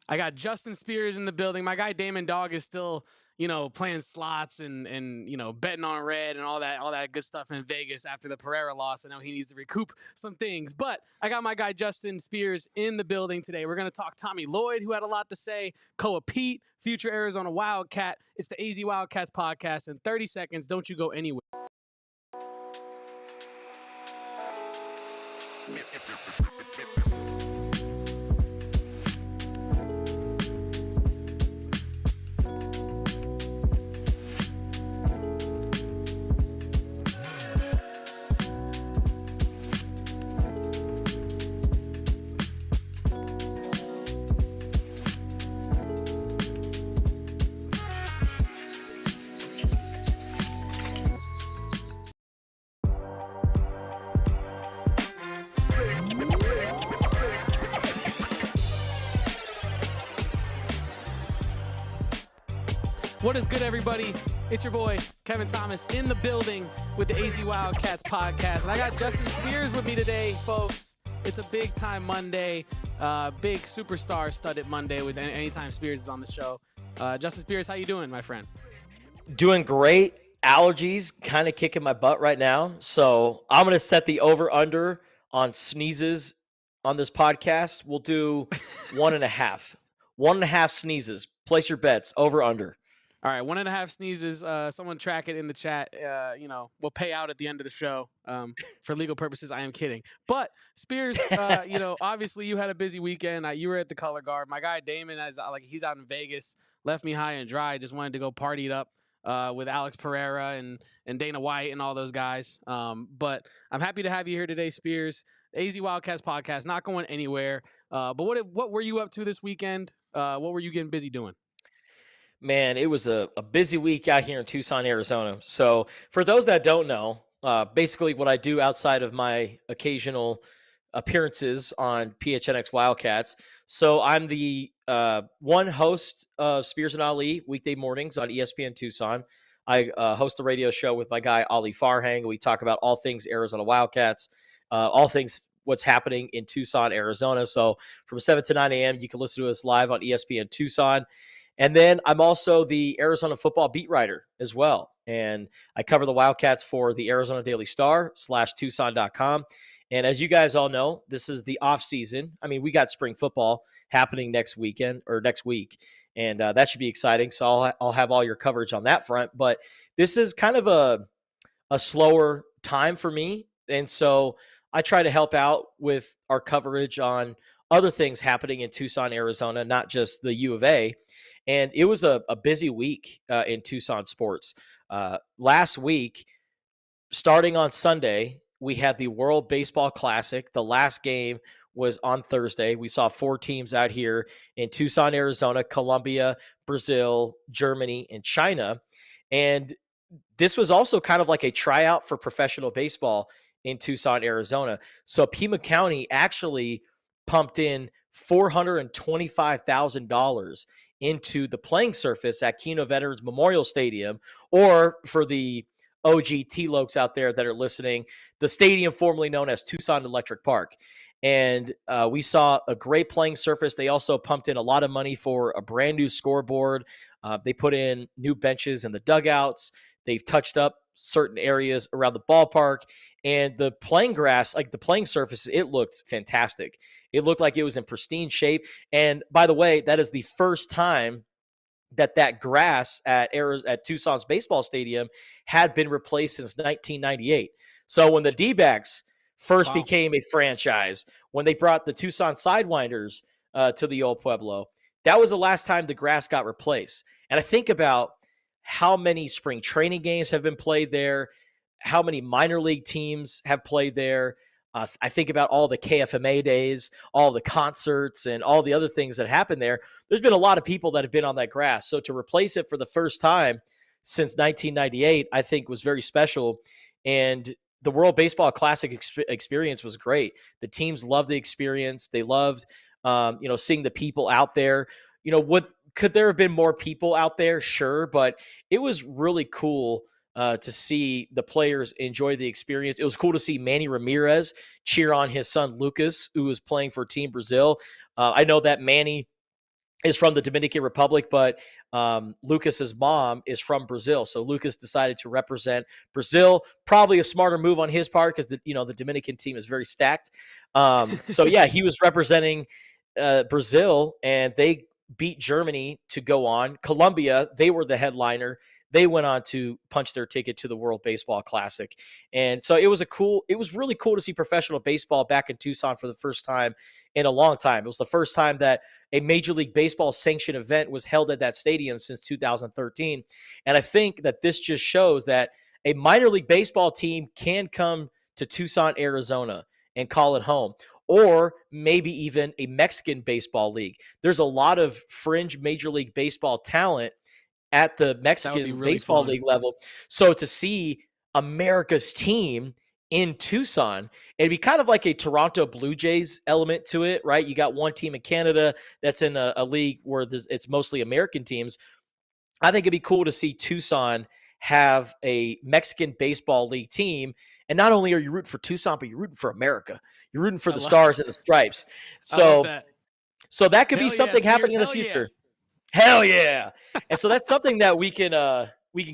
I got Justin Spears in the building. My guy Damon Dog is still, playing slots and betting on red and all that good stuff in Vegas after the Pereira loss. I know he needs to recoup some things, but I got my guy Justin Spears in the building today. We're gonna talk Tommy Lloyd, who had a lot to say, Koa Peat, future Arizona Wildcat. It's the AZ Wildcats podcast in 30 seconds. Don't you go anywhere. What is good, everybody? It's your boy, Kevin Thomas, in the building with the AZ Wildcats podcast. And I got Justin Spears with me today, folks. It's a big-time Monday, big superstar-studded Monday with anytime Spears is on the show. Justin Spears, how you doing, my friend? Doing great. Allergies kind of kicking my butt right now. So I'm going to set the over-under on sneezes on this podcast. We'll do 1.5. 1.5 sneezes. Place your bets, over-under. All right, 1.5 sneezes. Someone track it in the chat. We'll pay out at the end of the show. For legal purposes, I am kidding. But Spears, obviously you had a busy weekend. You were at the Color Guard. My guy Damon, he's out in Vegas, left me high and dry. Just wanted to go party it up with Alex Pereira and Dana White and all those guys. But I'm happy to have you here today, Spears. AZ Wildcats podcast, not going anywhere. But what were you up to this weekend? What were you getting busy doing? Man, it was a busy week out here in Tucson, Arizona. So for those that don't know, basically what I do outside of my occasional appearances on PHNX Wildcats. So I'm the one host of Spears and Ali weekday mornings on ESPN Tucson. I host the radio show with my guy Ali Farhang. We talk about all things Arizona Wildcats, all things what's happening in Tucson, Arizona. So from 7 to 9 a.m., you can listen to us live on ESPN Tucson. And then I'm also the Arizona football beat writer as well. And I cover the Wildcats for the Arizona Daily Star /Tucson.com. And as you guys all know, this is the off season. I mean, we got spring football happening next week. And that should be exciting. So I'll have all your coverage on that front. But this is kind of a slower time for me. And so I try to help out with our coverage on other things happening in Tucson, Arizona, not just the U of A. And it was a busy week in Tucson sports. Last week, starting on Sunday, we had the World Baseball Classic. The last game was on Thursday. We saw 4 teams out here in Tucson, Arizona, Colombia, Brazil, Germany, and China. And this was also kind of like a tryout for professional baseball in Tucson, Arizona. So Pima County actually pumped in $425,000 into the playing surface at Keno Veterans Memorial Stadium, or for the OG T-Lokes out there that are listening, the stadium formerly known as Tucson Electric Park. And we saw a great playing surface. They also pumped in a lot of money for a brand new scoreboard. They put in new benches in the dugouts. They've touched up certain areas around the ballpark. And the playing grass, like the playing surface, it looked fantastic. It looked like it was in pristine shape. And by the way, that is the first time that grass at Tucson's baseball stadium had been replaced since 1998. So when the D-backs first became a franchise, when they brought the Tucson Sidewinders to the old Pueblo, that was the last time the grass got replaced. And I think about how many spring training games have been played there, how many minor league teams have played there. I think about all the KFMA days, all the concerts, and all the other things that happened there. There's been a lot of people that have been on that grass. So to replace it for the first time since 1998, I think was very special. And the World Baseball Classic experience was great. The teams loved the experience. They loved, seeing the people out there. Could there have been more people out there? Sure, but it was really cool to see the players enjoy the experience. It was cool to see Manny Ramirez cheer on his son Lucas, who was playing for Team Brazil. I know that Manny is from the Dominican Republic, but Lucas's mom is from Brazil. So Lucas decided to represent Brazil. Probably a smarter move on his part because the Dominican team is very stacked. So yeah, he was representing Brazil, and they beat Germany to go on. Colombia, they were the headliner. They went on to punch their ticket to the World Baseball Classic. And so it was really cool to see professional baseball back in Tucson for the first time in a long time. It was the first time that a Major League Baseball sanctioned event was held at that stadium since 2013. And I think that this just shows that a minor league baseball team can come to Tucson, Arizona and call it home, or maybe even a Mexican baseball league. There's a lot of fringe Major League Baseball talent at the Mexican really baseball fun. league level. So to see America's team in Tucson, it'd be kind of like a Toronto Blue Jays element to it, right? You got one team in Canada that's in a league where it's mostly American teams. I think it'd be cool to see Tucson have a Mexican baseball league team. And not only are you rooting for Tucson, but you're rooting for America. You're rooting for the stars and the stripes. So that could be something happening in the future. Hell yeah. And so that's something that we can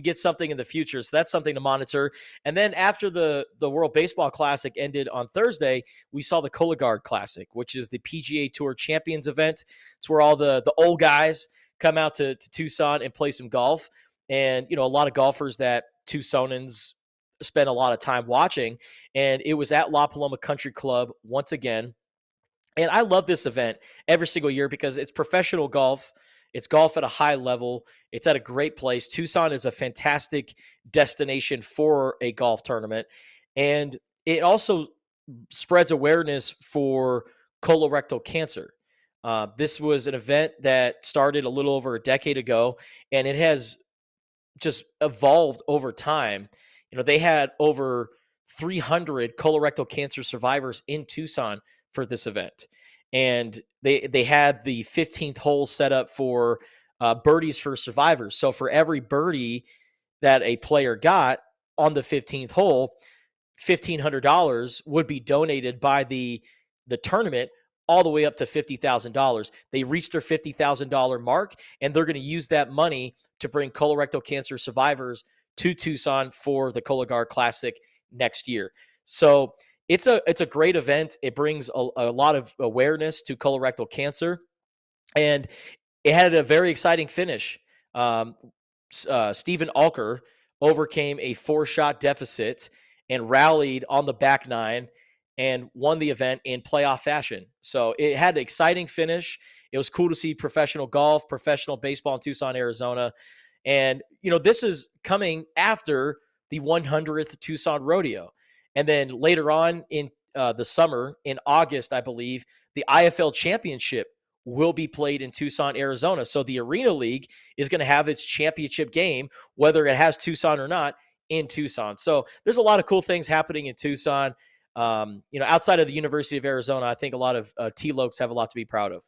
get something in the future. So that's something to monitor. And then after the World Baseball Classic ended on Thursday, we saw the Cologuard Classic, which is the PGA Tour Champions event. It's where all the old guys come out to Tucson and play some golf. And, a lot of golfers that Tucsonans spend a lot of time watching. And it was at La Paloma Country Club once again. And I love this event every single year because it's professional golf. It's golf at a high level. It's at a great place. Tucson is a fantastic destination for a golf tournament. And it also spreads awareness for colorectal cancer. This was an event that started a little over a decade ago, and it has just evolved over time. They had over 300 colorectal cancer survivors in Tucson for this event. And they had the 15th hole set up for birdies for survivors. So for every birdie that a player got on the 15th hole, $1,500 would be donated by the tournament all the way up to $50,000. They reached their $50,000 mark, and they're going to use that money to bring colorectal cancer survivors to Tucson for the Cologuard Classic next year. So it's a great event. It brings a lot of awareness to colorectal cancer, and it had a very exciting finish. Stephen Alker overcame a 4-shot deficit and rallied on the back nine and won the event in playoff fashion. So it had an exciting finish. It was cool to see professional golf, professional baseball in Tucson, Arizona. And, this is coming after the 100th Tucson Rodeo. And then later on in the summer, in August, I believe, the IFL Championship will be played in Tucson, Arizona. So the Arena League is going to have its championship game, whether it has Tucson or not, in Tucson. So there's a lot of cool things happening in Tucson. Outside of the University of Arizona, I think a lot of T-Lokes have a lot to be proud of.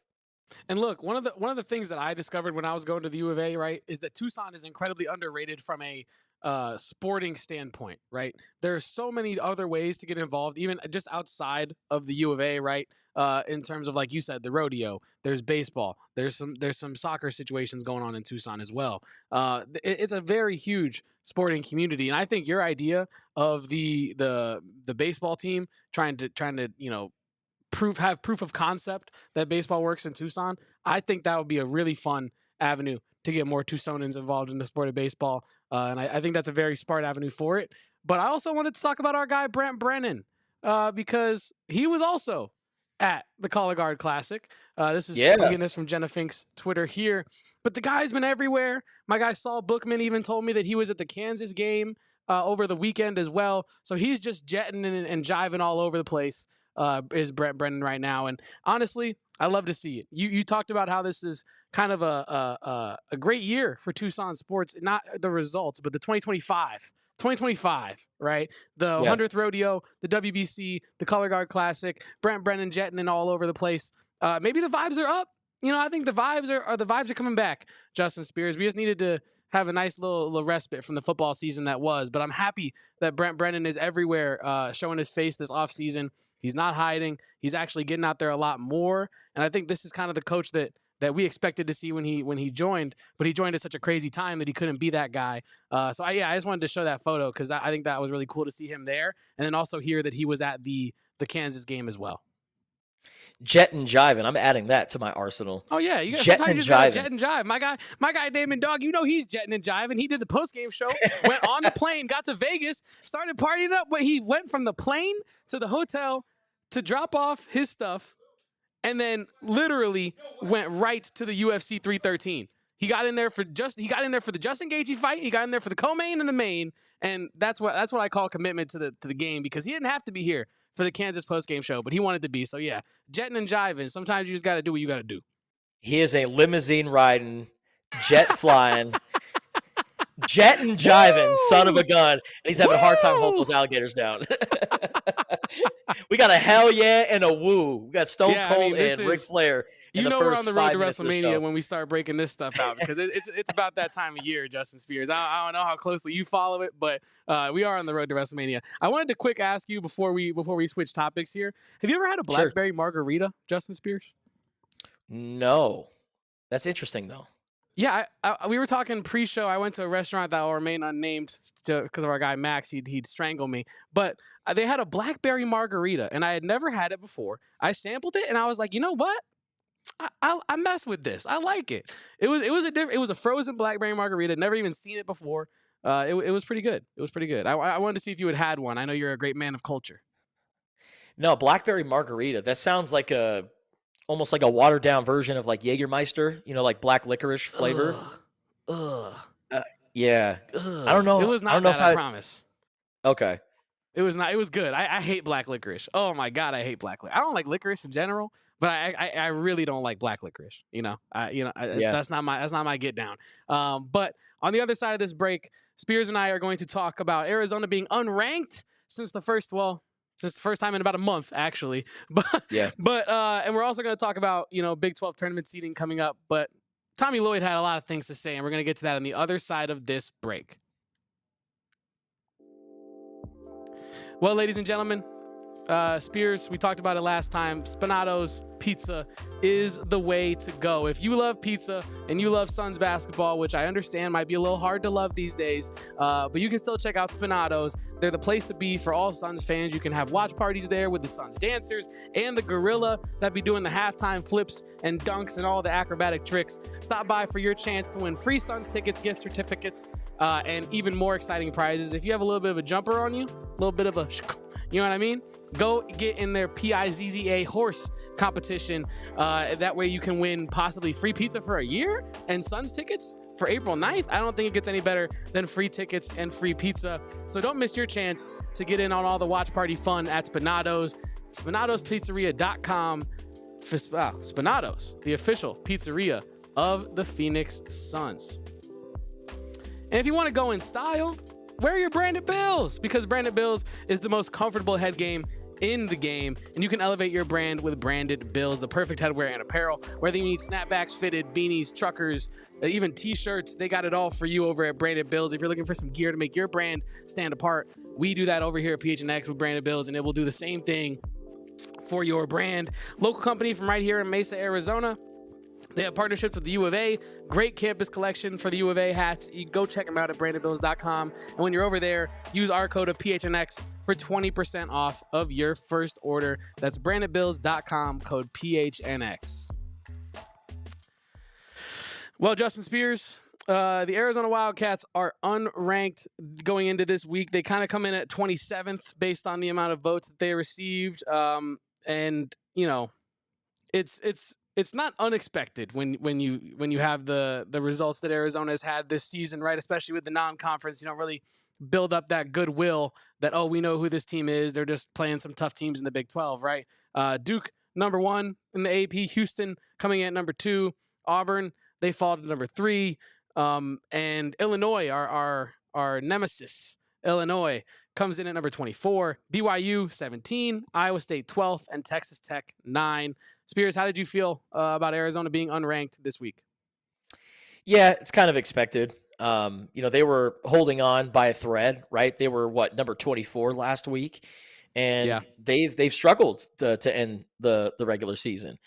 And look, one of the things that I discovered when I was going to the U of A, right, is that Tucson is incredibly underrated from a sporting standpoint, right? There are so many other ways to get involved, even just outside of the U of A, right? In terms of, like you said, the rodeo. There's baseball. There's some soccer situations going on in Tucson as well. It's a very huge sporting community, and I think your idea of the baseball team trying to have proof of concept that baseball works in Tucson, I think that would be a really fun avenue to get more Tucsonans involved in the sport of baseball. And I think that's a very smart avenue for it. But I also wanted to talk about our guy, Brant Brennan, because he was also at the Cologuard Classic. This is getting this from Jenna Fink's Twitter here. But the guy's been everywhere. My guy Saul Bookman even told me that he was at the Kansas game over the weekend as well. So he's just jetting and jiving all over the place. Is Brent Brennan right now. And honestly, I love to see it. You talked about how this is kind of a great year for Tucson sports, not the results, but the 2025, right? The 100th Rodeo, the WBC, the Cologuard Classic, Brent Brennan jetting and all over the place. Maybe the vibes are up. I think the vibes are coming back, Justin Spears. We just needed to have a nice little respite from the football season that was. But I'm happy that Brent Brennan is everywhere, showing his face this offseason. He's not hiding. He's actually getting out there a lot more. And I think this is kind of the coach that that we expected to see when he joined, but he joined at such a crazy time that he couldn't be that guy. So I just wanted to show that photo because I think that was really cool to see him there, and then also hear that he was at the Kansas game as well. Jet and jiving. I'm adding that to my arsenal. Oh yeah, you jet sometimes and you just gotta jiving. jet and jive. My guy Damon Dog, he's jetting and jiving. He did the post game show, went on the plane, got to Vegas, started partying up. But he went from the plane to the hotel to drop off his stuff, and then literally went right to the UFC 313. He got in there for the Justin Gaethje fight. He got in there for the co-main and the main, and that's what I call commitment to the game, because he didn't have to be here for the Kansas post-game show, but he wanted to be. So yeah, jetting and jiving. Sometimes you just got to do what you got to do. He is a limousine riding, jet flying, jet and jiving son of a gun, and he's having a hard time holding those alligators down. We got a hell yeah and a woo. We got Stone Cold and Ric Flair. We're on the road to WrestleMania when we start breaking this stuff out, because it's about that time of year, Justin Spears. I don't know how closely you follow it, but we are on the road to WrestleMania. I wanted to quick ask you before we switch topics here. Have you ever had a blackberry margarita, Justin Spears? No. That's interesting though. Yeah, we were talking pre-show. I went to a restaurant that will remain unnamed because of our guy Max. He'd strangle me. But they had a blackberry margarita, and I had never had it before. I sampled it, and I was like, you know what? I mess with this. I like it. It was a frozen blackberry margarita. Never even seen it before. It was pretty good. It was pretty good. I wanted to see if you had one. I know you're a great man of culture. No, blackberry margarita. That sounds like almost like a watered down version of like Jägermeister, like black licorice flavor. Yeah. Ugh. I don't know. It was not bad, I promise. Okay. It was not. It was good. I hate black licorice. Oh my God, I hate black licorice. I don't like licorice in general, but I really don't like black licorice. That's not my get down. But on the other side of this break, Spears and I are going to talk about Arizona being unranked since the first time in about a month, actually. But and we're also going to talk about Big 12 tournament seeding coming up. But Tommy Lloyd had a lot of things to say, and we're going to get to that on the other side of this break. Well, ladies and gentlemen, Spears, we talked about it last time. Spinato's Pizza is the way to go. If you love pizza and you love Suns basketball, which I understand might be a little hard to love these days, but you can still check out Spinato's. They're the place to be for all Suns fans. You can have watch parties there with the Suns dancers and the gorilla that be doing the halftime flips and dunks and all the acrobatic tricks. Stop by for your chance to win free Suns tickets, gift certificates, and even more exciting prizes. If you have a little bit of a jumper on you, a little bit of a, you know what I mean? Go get in their PIZZA horse competition. That way you can win possibly free pizza for a year and Suns tickets for April 9th. I don't think it gets any better than free tickets and free pizza. So don't miss your chance to get in on all the watch party fun at Spinato's. SpinatosPizzeria.com. Spinato's, the official pizzeria of the Phoenix Suns. And if you want to go in style, wear your branded bills, because branded bills is the most comfortable head game in the game, and you can elevate your brand with branded bills, the perfect headwear and apparel. Whether you need snapbacks, fitted, beanies, truckers, even t-shirts, they got it all for you over at Branded Bills. If you're looking for some gear to make your brand stand apart, we do that over here at PHNX with Branded Bills, and it will do the same thing for your brand. Local company from right here in Mesa, Arizona. They have partnerships with the U of A. Great campus collection for the U of A hats. You go check them out at brandedbills.com. And when you're over there, use our code of PHNX for 20% off of your first order. That's brandedbills.com, code PHNX. Well, Justin Spears, the Arizona Wildcats are unranked going into this week. They kind of come in at 27th based on the amount of votes that they received. It's not unexpected when you have the results that Arizona has had this season, right? Especially with the non-conference, you don't really build up that goodwill that, we know who this team is. They're just playing some tough teams in the Big 12, right? Duke, number 1 in the AP. Houston coming in at number 2. Auburn, they fall to number 3. And Illinois, our nemesis, Illinois, comes in at number 24, BYU 17, Iowa State 12th, and Texas Tech 9. Spears, how did you feel about Arizona being unranked this week? Yeah, it's kind of expected. They were holding on by a thread, right? They were number 24 last week, and they've struggled to end the regular season.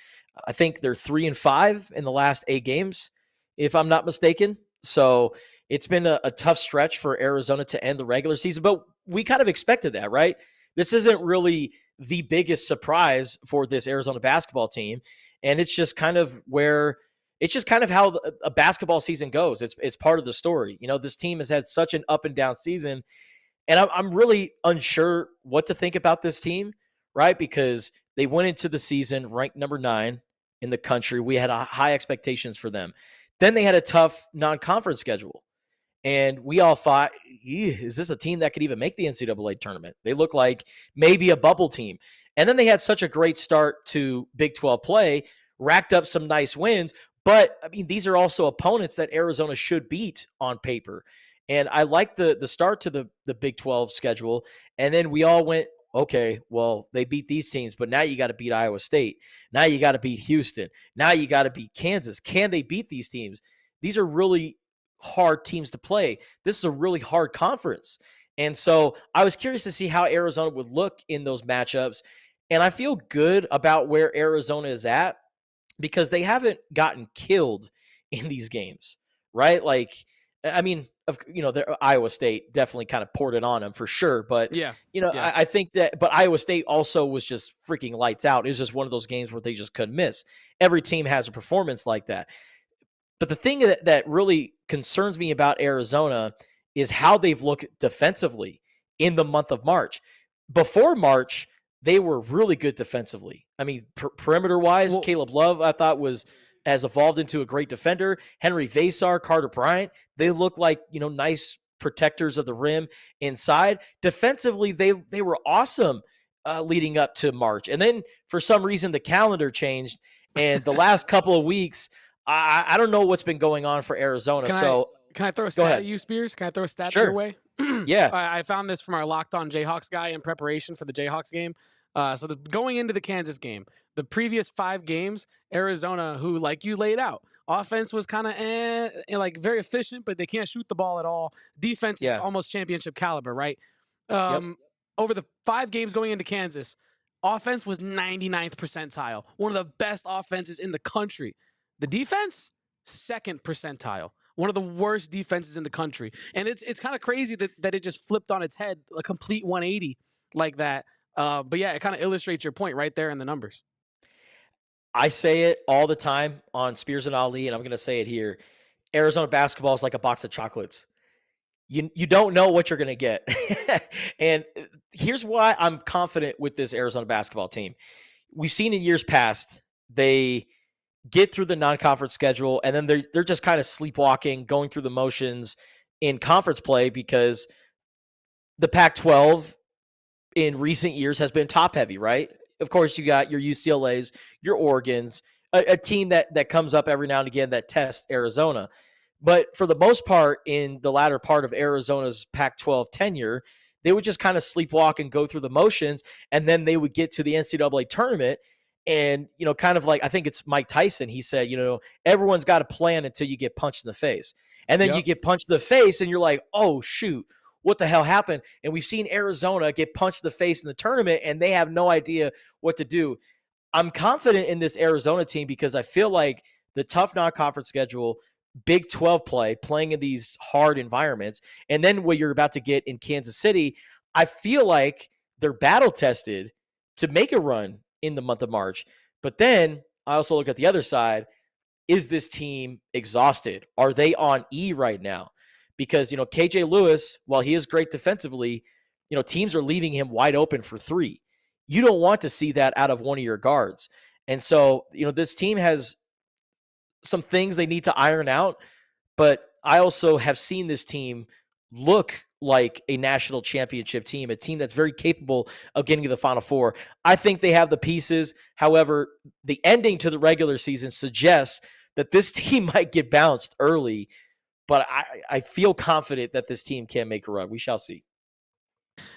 I think they're 3-5 in the last 8 games, if I'm not mistaken. So it's been a tough stretch for Arizona to end the regular season, but we kind of expected that, right? This isn't really the biggest surprise for this Arizona basketball team. And it's just kind of how a basketball season goes. It's part of the story. This team has had such an up and down season, and I'm really unsure what to think about this team, right? Because they went into the season ranked number 9 in the country. We had high expectations for them. Then they had a tough non-conference schedule. And we all thought, is this a team that could even make the NCAA tournament? They look like maybe a bubble team. And then they had such a great start to Big 12 play, racked up some nice wins. But, I mean, these are also opponents that Arizona should beat on paper. And I like the start to the Big 12 schedule. And then we all went, okay, well, they beat these teams, but now you got to beat Iowa State. Now you got to beat Houston. Now you got to beat Kansas. Can they beat these teams? These are really hard teams to play. This is a really hard conference. And so I was curious to see how Arizona would look in those matchups. And I feel good about where Arizona is at because they haven't gotten killed in these games, right? Like, I mean, Iowa State definitely kind of poured it on them for sure. But, Yeah. I think but Iowa State also was just freaking lights out. It was just one of those games where they just couldn't miss. Every team has a performance like that. But the thing that really concerns me about Arizona is how they've looked defensively in the month of March. Before March, they were really good defensively. I mean, perimeter-wise, Caleb Love, I thought, has evolved into a great defender. Henri Veesaar, Carter Bryant, they look like, nice protectors of the rim inside. Defensively, they were awesome leading up to March. And then, for some reason, the calendar changed, and the last couple of weeks – I don't know what's been going on for Arizona. Can I throw a stat at you, Spears? Can I throw a stat your way? Yeah. I found this from our Locked On Jayhawks guy in preparation for the Jayhawks game. Going into the Kansas game, the previous 5 games, Arizona, who, like you laid out, offense was kind of like very efficient, but they can't shoot the ball at all. Defense is almost championship caliber, right? Over the 5 games going into Kansas, offense was 99th percentile, one of the best offenses in the country. The defense, 2nd percentile, one of the worst defenses in the country. And it's kind of crazy that it just flipped on its head, a complete 180 like that. But yeah, it kind of illustrates your point right there in the numbers. I say it all the time on Spears and Ali, and I'm going to say it here. Arizona basketball is like a box of chocolates. You don't know what you're going to get. And here's why I'm confident with this Arizona basketball team. We've seen in years past, they get through the non-conference schedule, and then they're just kind of sleepwalking, going through the motions in conference play because the Pac-12 in recent years has been top-heavy, right? Of course, you got your UCLAs, your Oregons, a team that comes up every now and again that tests Arizona. But for the most part, in the latter part of Arizona's Pac-12 tenure, they would just kind of sleepwalk and go through the motions, and then they would get to the NCAA tournament. And, kind of like, I think it's Mike Tyson. He said, everyone's got a plan until you get punched in the face. And then you get punched in the face and you're like, oh, shoot, what the hell happened? And we've seen Arizona get punched in the face in the tournament and they have no idea what to do. I'm confident in this Arizona team because I feel like the tough non-conference schedule, Big 12 play, playing in these hard environments, and then what you're about to get in Kansas City, I feel like they're battle-tested to make a run in the month of March. But then I also look at the other side. Is this team exhausted? Are they on E right now? Because, KJ Lewis, while he is great defensively, teams are leaving him wide open for 3. You don't want to see that out of one of your guards. And so, this team has some things they need to iron out, but I also have seen this team look like a national championship team, a team that's very capable of getting to the Final Four. I think they have the pieces. However, the ending to the regular season suggests that this team might get bounced early, but I feel confident that this team can make a run. We shall see.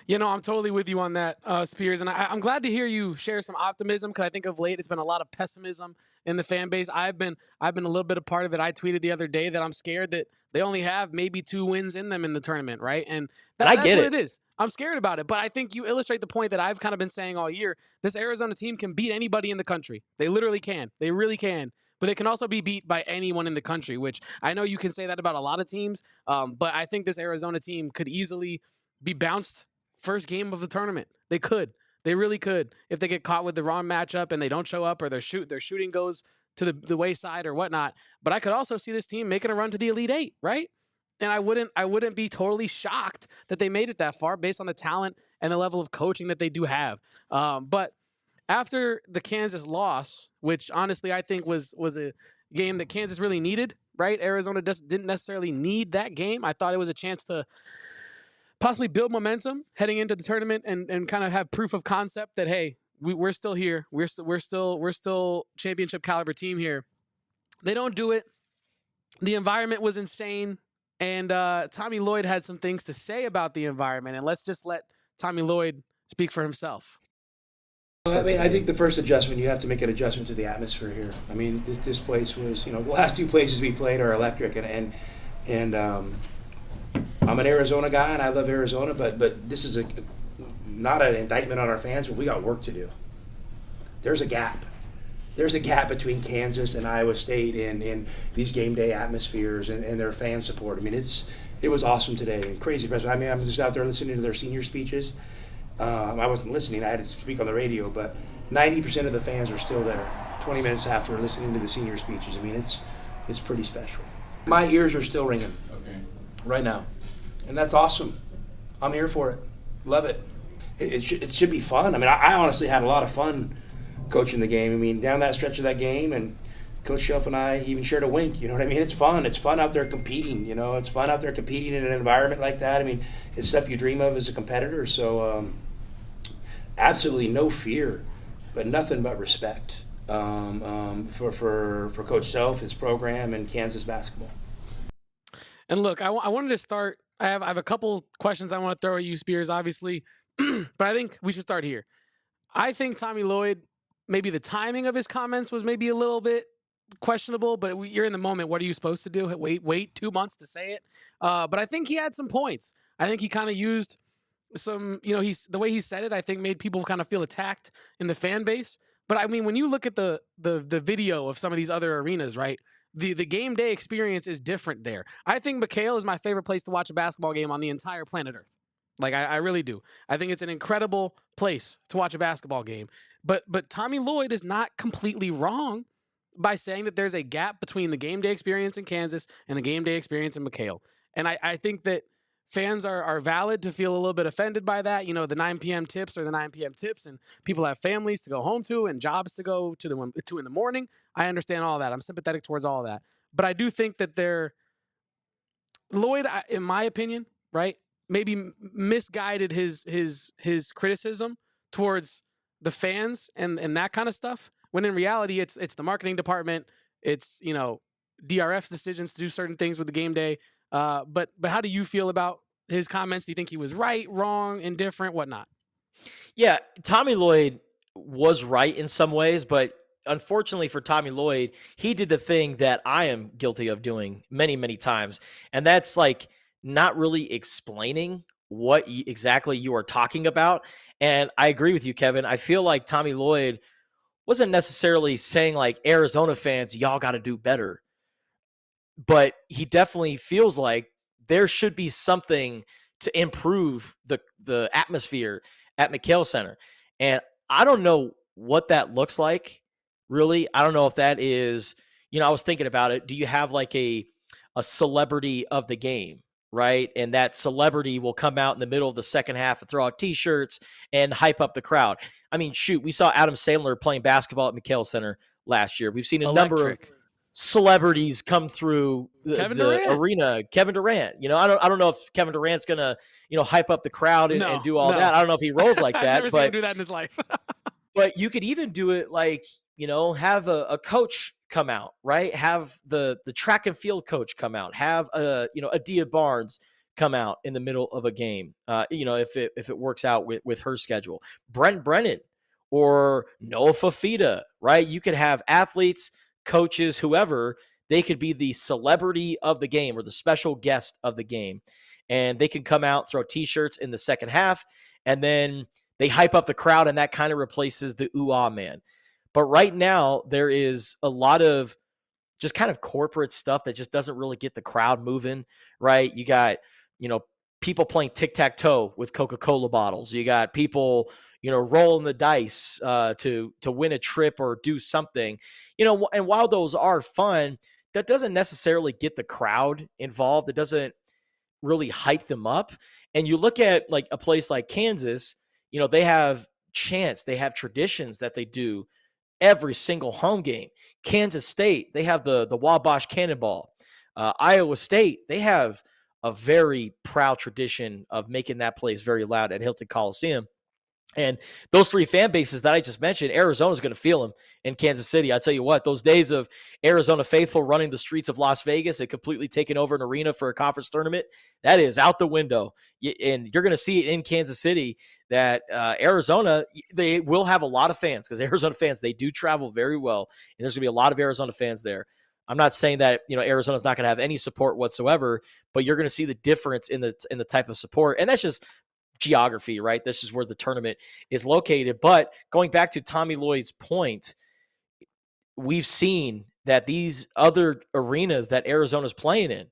I'm totally with you on that, Spears, and I'm glad to hear you share some optimism because I think of late it's been a lot of pessimism in the fan base. I've been a little bit a part of it. I tweeted the other day that I'm scared that they only have maybe 2 wins in them in the tournament, right? And And I that's get what it. it is. I'm scared about it, but I think you illustrate the point that I've kind of been saying all year. This Arizona team can beat anybody in the country. They literally can. They really can. But they can also be beat by anyone in the country, which I know you can say that about a lot of teams. But I think this Arizona team could easily be bounced first game of the tournament. They could. They really could. If they get caught with the wrong matchup and they don't show up or their shooting goes to the wayside or whatnot. But I could also see this team making a run to the Elite Eight, right? And I wouldn't be totally shocked that they made it that far based on the talent and the level of coaching that they do have. But after the Kansas loss, which honestly I think was a game that Kansas really needed, right? Arizona didn't necessarily need that game. I thought it was a chance to possibly build momentum heading into the tournament and kind of have proof of concept that, hey, we're still here. We're still championship caliber team here. They don't do it. The environment was insane. And Tommy Lloyd had some things to say about the environment. And let's just let Tommy Lloyd speak for himself. I mean, I think the first adjustment, you have to make an adjustment to the atmosphere here. I mean, this place was, the last 2 places we played are electric, and I'm an Arizona guy and I love Arizona, but this is not an indictment on our fans, but we got work to do. There's a gap. There's a gap between Kansas and Iowa State in these game day atmospheres and their fan support. I mean, it was awesome today and crazy impressive. I mean, I'm just out there listening to their senior speeches. I wasn't listening, I had to speak on the radio, but 90% of the fans are still there 20 minutes after listening to the senior speeches. I mean, it's pretty special. My ears are still ringing right now, and that's awesome. I'm here for it. Love it. It should be fun. I mean, I honestly had a lot of fun coaching the game. I mean, down that stretch of that game, and Coach Shelf and I even shared a wink. You know what I mean? It's fun. It's fun out there competing. It's fun out there competing in an environment like that. I mean, it's stuff you dream of as a competitor. So absolutely no fear, but nothing but respect for Coach Shelf, his program, and Kansas basketball. And look, I wanted to start. I have a couple questions I want to throw at you, Spears, obviously. But I think we should start here. I think Tommy Lloyd, maybe the timing of his comments was maybe a little bit questionable, but you're in the moment. What are you supposed to do? Wait 2 months to say it? But I think he had some points. I think he kind of used some, the way he said it, I think made people kind of feel attacked in the fan base. But I mean, when you look at the video of some of these other arenas, right? The game day experience is different there. I think McHale is my favorite place to watch a basketball game on the entire planet Earth. Like, I really do. I think it's an incredible place to watch a basketball game. But Tommy Lloyd is not completely wrong by saying that there's a gap between the game day experience in Kansas and the game day experience in McHale. And I think that fans are valid to feel a little bit offended by that. The 9 p.m. tips are the 9 p.m. tips, and people have families to go home to and jobs to go to in the morning. I understand all that. I'm sympathetic towards all that. But I do think that Lloyd, in my opinion, right, maybe misguided his criticism towards the fans and that kind of stuff. When in reality, it's the marketing department. It's DRF's decisions to do certain things with the game day. But how do you feel about his comments? Do you think he was right, wrong, indifferent, whatnot? Yeah, Tommy Lloyd was right in some ways, but unfortunately for Tommy Lloyd, he did the thing that I am guilty of doing many, many times. And that's like not really explaining what exactly you are talking about. And I agree with you, Kevin. I feel like Tommy Lloyd wasn't necessarily saying like Arizona fans, y'all got to do better. But he definitely feels like there should be something to improve the atmosphere at McHale Center. And I don't know what that looks like, really. I don't know if that is, I was thinking about it. Do you have like a celebrity of the game, right? And that celebrity will come out in the middle of the second half and throw out T-shirts and hype up the crowd. I mean, shoot, we saw Adam Sandler playing basketball at McHale Center last year. We've seen a number of celebrities come through the arena. Kevin Durant, I don't know if Kevin Durant's gonna, hype up the crowd and do all that. I don't know if he rolls like that. I've never seen him do that in his life. But you could even do it like, have a coach come out, right? Have the track and field coach come out. Have Adia Barnes come out in the middle of a game. If it works out with her schedule, Brent Brennan or Noah Fafita, right? You could have athletes, coaches, whoever. They could be the celebrity of the game or the special guest of the game, and they can come out, throw T-shirts in the second half, and then they hype up the crowd, and that kind of replaces the ooh-ah man. But right now, there is a lot of just kind of corporate stuff that just doesn't really get the crowd moving, right? You got, people playing tic-tac-toe with Coca-Cola bottles. You got people, rolling the dice to win a trip or do something. And while those are fun, that doesn't necessarily get the crowd involved. It doesn't really hype them up. And you look at like a place like Kansas, they have chants, they have traditions that they do every single home game. Kansas State, they have the Wabash Cannonball. Iowa State, they have a very proud tradition of making that place very loud at Hilton Coliseum. And those three fan bases that I just mentioned, Arizona's going to feel them in Kansas City. I tell you what, those days of Arizona faithful running the streets of Las Vegas and completely taking over an arena for a conference tournament, that is out the window. And you're going to see it in Kansas City that Arizona, they will have a lot of fans because Arizona fans, they do travel very well. And there's going to be a lot of Arizona fans there. I'm not saying that, Arizona's not going to have any support whatsoever, but you're going to see the difference in the type of support. And that's just geography, right? This is where the tournament is located. But going back to Tommy Lloyd's point, we've seen that these other arenas that Arizona's playing in,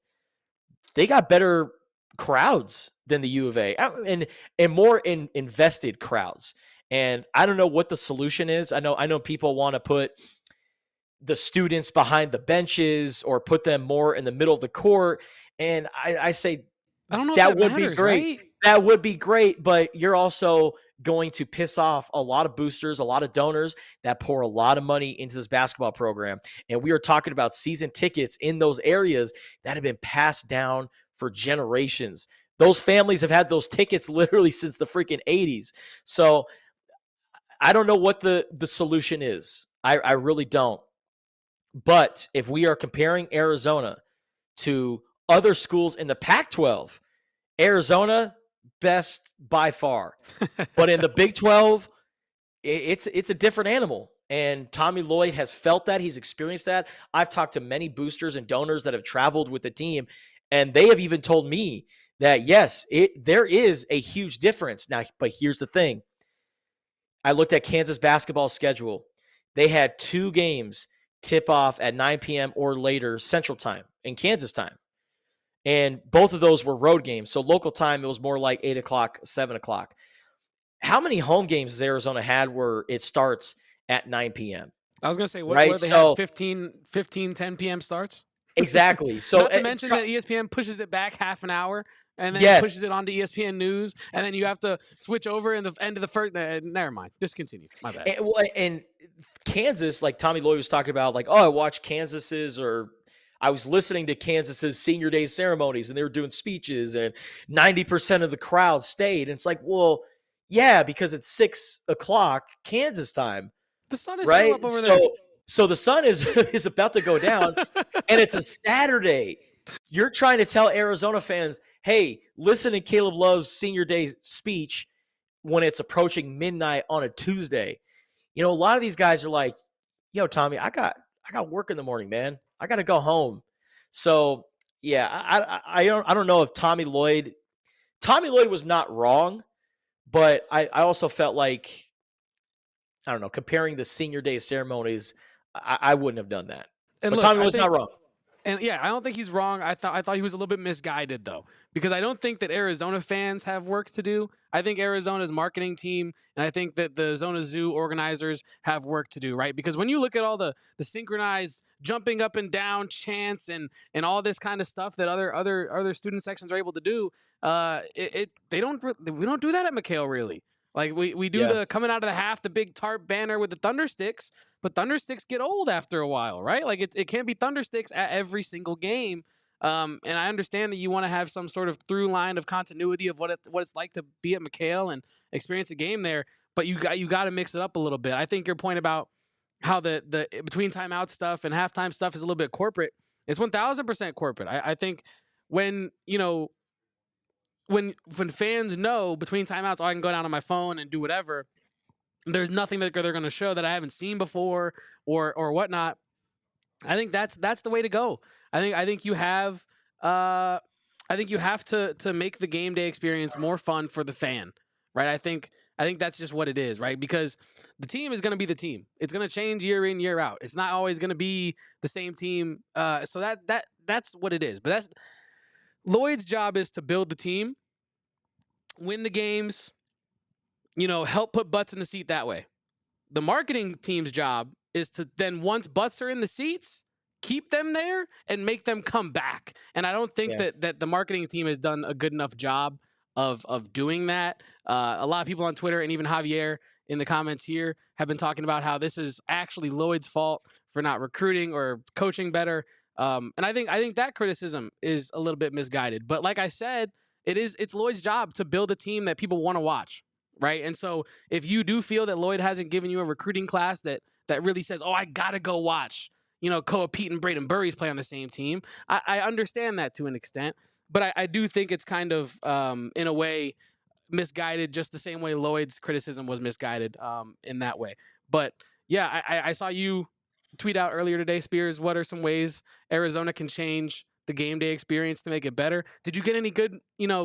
they got better crowds than the U of A and more invested crowds. And I don't know what the solution is. I know people want to put the students behind the benches or put them more in the middle of the court. And I say I don't know that if would matters, be great. right? That would be great, but you're also going to piss off a lot of boosters, a lot of donors that pour a lot of money into this basketball program. And we are talking about season tickets in those areas that have been passed down for generations. Those families have had those tickets literally since the freaking 80s. So I don't know what the solution is. I really don't. But if we are comparing Arizona to other schools in the Pac-12, Arizona, best by far. But in the Big 12, it's a different animal. And Tommy Lloyd has felt that. He's experienced that. I've talked to many boosters and donors that have traveled with the team, and they have even told me that, yes, there is a huge difference. Now, but here's the thing. I looked at Kansas basketball schedule. They had 2 games tip off at 9 p.m. or later Central Time and Kansas time. And both of those were road games. So local time, it was more like 8 o'clock, 7 o'clock. How many home games has Arizona had where it starts at 9 p.m.? I was going to say, right? What they have 10 p.m. starts? Exactly. So not to mention that ESPN pushes it back half an hour and then pushes it onto ESPN News, and then you have to switch over in the end of the first. Never mind. Discontinue. My bad. And Kansas, like Tommy Lloyd was talking about, like, I watched Kansas's or I was listening to Kansas's senior day ceremonies and they were doing speeches and 90% of the crowd stayed. And it's like, well, yeah, because it's 6 o'clock Kansas time. The sun is right? still up over there. So the sun is about to go down and it's a Saturday. You're trying to tell Arizona fans, hey, listen to Caleb Love's senior day speech when it's approaching midnight on a Tuesday. A lot of these guys are like, yo, Tommy, I got work in the morning, man. I got to go home. So yeah, I don't know if Tommy Lloyd was not wrong, but I also felt like, I don't know, comparing the senior day ceremonies, I wouldn't have done that. And but look, Tommy was not wrong. And yeah, I don't think he's wrong. I thought he was a little bit misguided though, because I don't think that Arizona fans have work to do. I think Arizona's marketing team and I think that the Zona Zoo organizers have work to do, right? Because when you look at all the synchronized jumping up and down chants and all this kind of stuff that other student sections are able to do, we don't do that at McHale really. Like we do the coming out of the half, the big tarp banner with the thunder sticks, but thunder sticks get old after a while, right? Like it can't be thunder sticks at every single game. And I understand that you want to have some sort of through line of continuity of what it's like to be at McHale and experience a game there, but you got to mix it up a little bit. I think your point about how the between timeout stuff and halftime stuff is a little bit corporate. It's 1000% corporate. I think when when fans know between timeouts, I can go down on my phone and do whatever. There's nothing that they're going to show that I haven't seen before or whatnot. I think that's the way to go. I think you have to make the game day experience more fun for the fan, right? I think that's just what it is, right? Because the team is going to be the team. It's going to change year in, year out. It's not always going to be the same team. So that's what it is. But that's Lloyd's job, is to build the team, win the games, help put butts in the seat that way. The marketing team's job is to then, once butts are in the seats, keep them there and make them come back. And I don't think that the marketing team has done a good enough job of doing that. A lot of people on Twitter, and even Javier in the comments here, have been talking about how this is actually Lloyd's fault for not recruiting or coaching better. And I think that criticism is a little bit misguided. But like I said, it's Lloyd's job to build a team that people want to watch, right? And so if you do feel that Lloyd hasn't given you a recruiting class that really says, oh, I gotta go watch, Koa Peat and Brayden Burries play on the same team, I understand that to an extent. But I do think it's kind of, in a way, misguided, just the same way Lloyd's criticism was misguided in that way. But yeah, I saw you tweet out earlier today, Spears, what are some ways Arizona can change the game day experience to make it better? Did you get any good,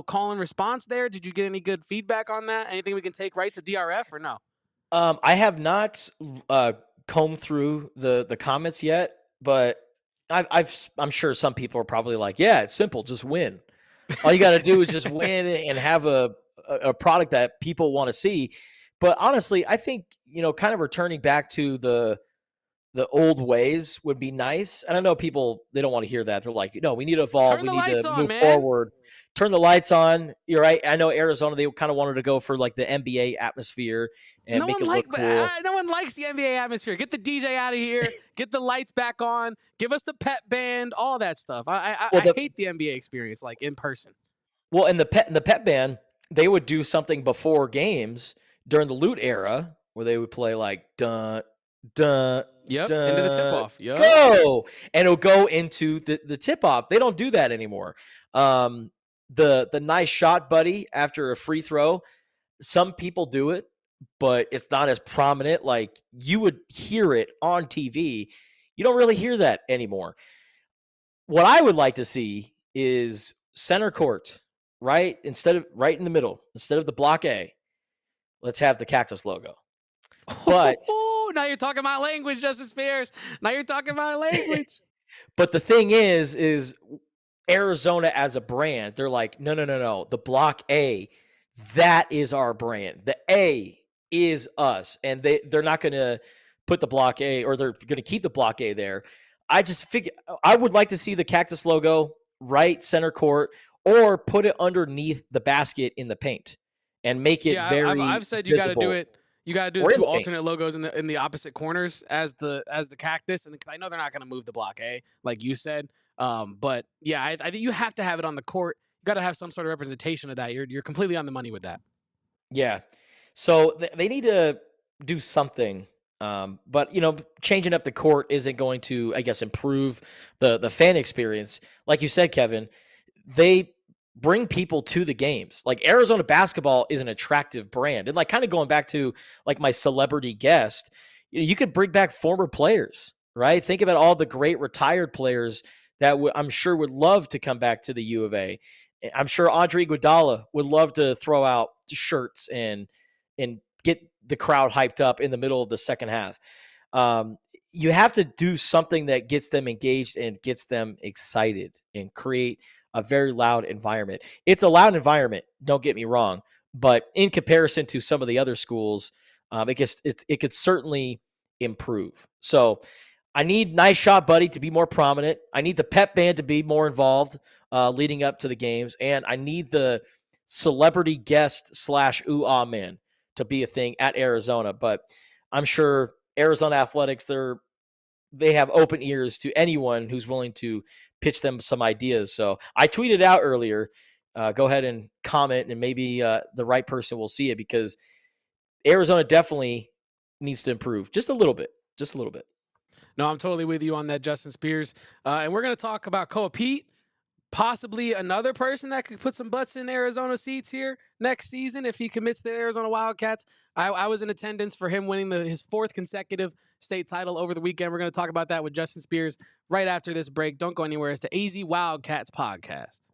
call and response there? Did you get any good feedback on that? Anything we can take right to DRF or no? I have not combed through the comments yet, but I'm sure some people are probably like, yeah, it's simple, just win. All you got to do is just win and have a product that people want to see. But honestly, I think, kind of returning back to the old ways would be nice. And I know people, they don't want to hear that. They're like, we need to evolve. We need to move forward. Turn the lights on. You're right. I know Arizona, they kind of wanted to go for like the NBA atmosphere and make it look cool. No one likes the NBA atmosphere. Get the DJ out of here. Get the lights back on. Give us the pep band, all that stuff. I hate the NBA experience, like in person. Well, in the pep band, they would do something before games during the loot era where they would play like dun, dun, yep, dun, into the tip-off. Yep. Go! And it'll go into the tip-off. They don't do that anymore. The nice shot, buddy, after a free throw, some people do it, but it's not as prominent. Like, you would hear it on TV. You don't really hear that anymore. What I would like to see is center court, right? Right in the middle, instead of the block A, let's have the cactus logo. But now you're talking my language, Justin Spears. Now you're talking my language. But the thing is Arizona as a brand, they're like, no. The block A, that is our brand. The A is us. And they're not going to put the block A, or they're going to keep the block A there. I just figure I would like to see the cactus logo right center court, or put it underneath the basket in the paint and make it very I've said you got to do it. You got to do two alternate logos in the opposite corners as the cactus, and I know they're not going to move the block A like you said. But yeah, I think you have to have it on the court. You got to have some sort of representation of that. You're completely on the money with that. Yeah. So they need to do something. But changing up the court isn't going to, I guess, improve the fan experience. Like you said, Kevin, they bring people to the games. Like, Arizona basketball is an attractive brand. And like, kind of going back to like my celebrity guest, you could bring back former players, right? Think about all the great retired players that I'm sure would love to come back to the U of A. I'm sure Andre Iguodala would love to throw out shirts and get the crowd hyped up in the middle of the second half. You have to do something that gets them engaged and gets them excited and create a very loud environment. It's a loud environment, don't get me wrong, but in comparison to some of the other schools, it could certainly improve. So I need Nice Shot Buddy to be more prominent. I need the pep band to be more involved leading up to the games, and I need the celebrity guest / ooh ah man to be a thing at Arizona. But I'm sure Arizona Athletics, they have open ears to anyone who's willing to pitch them some ideas. So I tweeted out earlier, go ahead and comment, and maybe the right person will see it, because Arizona definitely needs to improve just a little bit. No, I'm totally with you on that, Justin Spears. And we're going to talk about Koa Peat possibly another person that could put some butts in Arizona seats here next season if he commits to the Arizona Wildcats. I was in attendance for him winning his 4th consecutive state title over the weekend. We're going to talk about that with Justin Spears right after this break. Don't go anywhere. It's the AZ Wildcats podcast.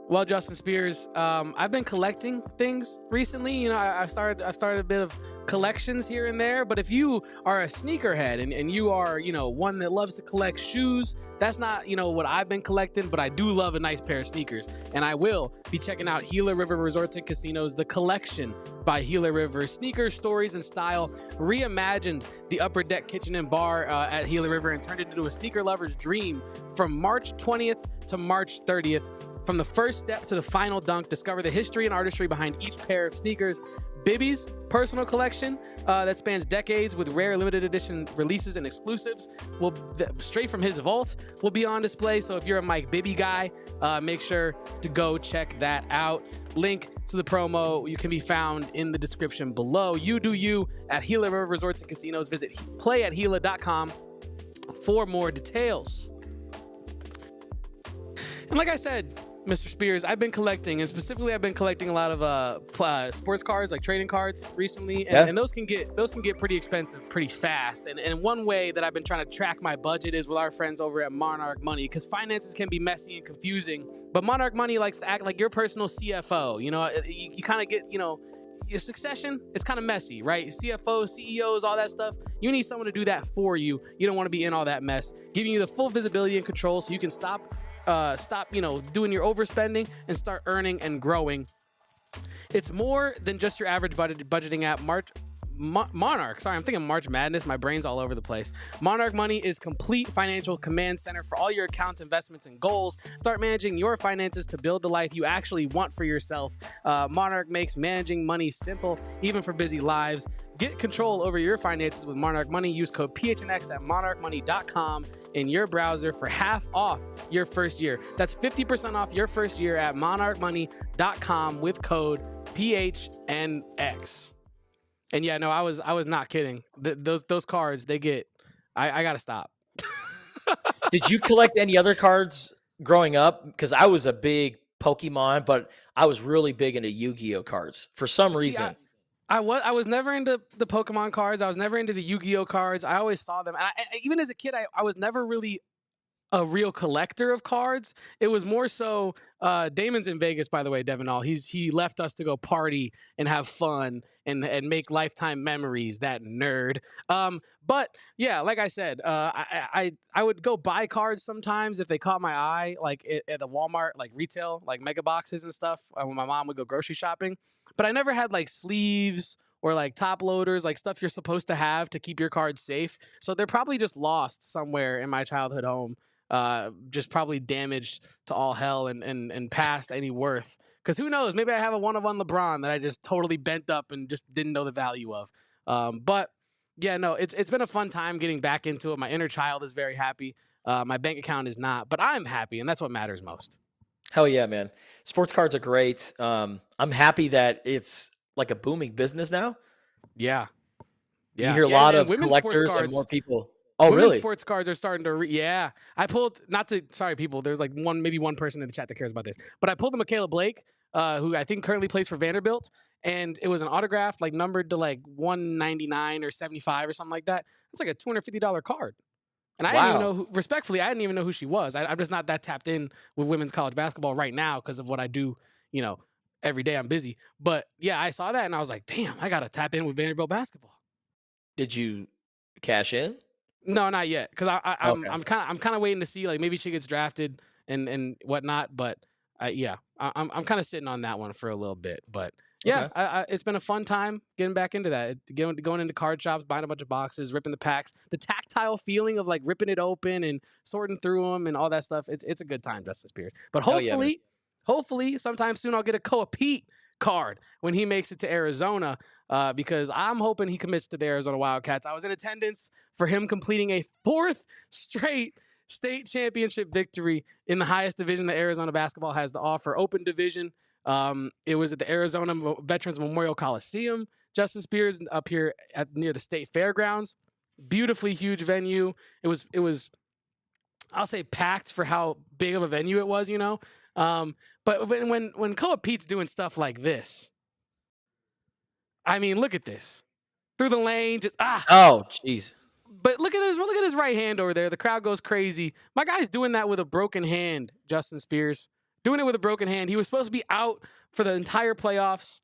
Well, Justin Spears, I've been collecting things recently. You know, I've started a bit of collections here and there. But if you are a sneakerhead and you are, you know, one that loves to collect shoes, that's not, you know, what I've been collecting. But I do love a nice pair of sneakers, and I will be checking out Gila River Resorts and Casinos, The Collection by Gila River. Sneakers, stories, and style reimagined the Upper Deck Kitchen and Bar at Gila River and turned it into a sneaker lover's dream. From March 20th to March 30th. From the first step to the final dunk, discover the history and artistry behind each pair of sneakers. Bibby's personal collection that spans decades with rare limited edition releases and exclusives straight from his vault will be on display. So if you're a Mike Bibby guy, make sure to go check that out. Link to the promo you can be found in the description below. You do you at Gila River Resorts and Casinos. Visit playathela.com for more details. And like I said, Mr. Spears, I've been collecting, and specifically I've been collecting a lot of sports cards, like trading cards recently, and those can get pretty expensive pretty fast. And one way that I've been trying to track my budget is with our friends over at Monarch Money, because finances can be messy and confusing, but Monarch Money likes to act like your personal CFO. You know, you kind of get, you know, your succession, it's kind of messy, right? CFOs, CEOs, all that stuff. You need someone to do that for you. You don't want to be in all that mess, giving you the full visibility and control so you can stop, you know, doing your overspending and start earning and growing. It's more than just your average budgeting app. Monarch, sorry, I'm thinking March Madness. My brain's all over the place. Monarch Money is complete financial command center for all your accounts, investments, and goals. Start managing your finances to build the life you actually want for yourself. Monarch makes managing money simple, even for busy lives. Get control over your finances with Monarch Money. Use code PHNX at monarchmoney.com in your browser for half off your first year. That's 50% off your first year at monarchmoney.com with code PHNX. And yeah, no, I was not kidding. Those cards, they get. I gotta stop. Did you collect any other cards growing up? Because I was a big Pokemon, but I was really big into Yu-Gi-Oh cards for some reason. I was never into the Pokemon cards. I was never into the Yu-Gi-Oh cards. I always saw them. And even as a kid, I was never really a real collector of cards. It was more so Damon's in Vegas, by the way, Devin All. He left us to go party and have fun and make lifetime memories, that nerd. But yeah, like I said, I would go buy cards sometimes if they caught my eye, like at the Walmart, like retail, like mega boxes and stuff, when my mom would go grocery shopping. But I never had like sleeves or like top loaders, like stuff you're supposed to have to keep your cards safe. So they're probably just lost somewhere in my childhood home. Just probably damaged to all hell and past any worth. Because who knows? Maybe I have a one-of-one LeBron that I just totally bent up and just didn't know the value of. But yeah, no, it's been a fun time getting back into it. My inner child is very happy. My bank account is not, but I'm happy, and that's what matters most. Hell yeah, man. Sports cards are great. I'm happy that it's like a booming business now. Yeah. You hear a lot of collectors and more people. Oh, women's really? Sports cards are starting to I pulled, sorry people, there's like maybe one person in the chat that cares about this, but I pulled the Michaela Blake, who I think currently plays for Vanderbilt, and it was an autograph, like numbered to like 199 or 75 or something like that. It's like a $250 card. And I didn't even know respectfully, I didn't even know who she was. I'm just not that tapped in with women's college basketball right now because of what I do, you know, every day I'm busy. But yeah, I saw that and I was like, damn, I got to tap in with Vanderbilt basketball. Did you cash in? No, not yet, because I'm kind of waiting to see, like, maybe she gets drafted and whatnot. But I'm kind of sitting on that one for a little bit. But yeah, okay. It's been a fun time getting back into that, going into card shops, buying a bunch of boxes, ripping the packs, the tactile feeling of like ripping it open and sorting through them and all that stuff. It's a good time, Justin Spears. But hopefully sometime soon I'll get a Koa Peat card when he makes it to Arizona, because I'm hoping he commits to the Arizona Wildcats. I was in attendance for him completing a 4th straight state championship victory in the highest division that Arizona basketball has to offer, Open Division. It was at the Arizona Veterans Memorial Coliseum, Justin Spears, up here near the state fairgrounds. Beautifully huge venue. It was I'll say packed for how big of a venue it was, But when Koa Peat's doing stuff like this, I mean, look at this. Through the lane, just Oh, jeez. But look at his right hand over there. The crowd goes crazy. My guy's doing that with a broken hand, Justin Spears. Doing it with a broken hand. He was supposed to be out for the entire playoffs.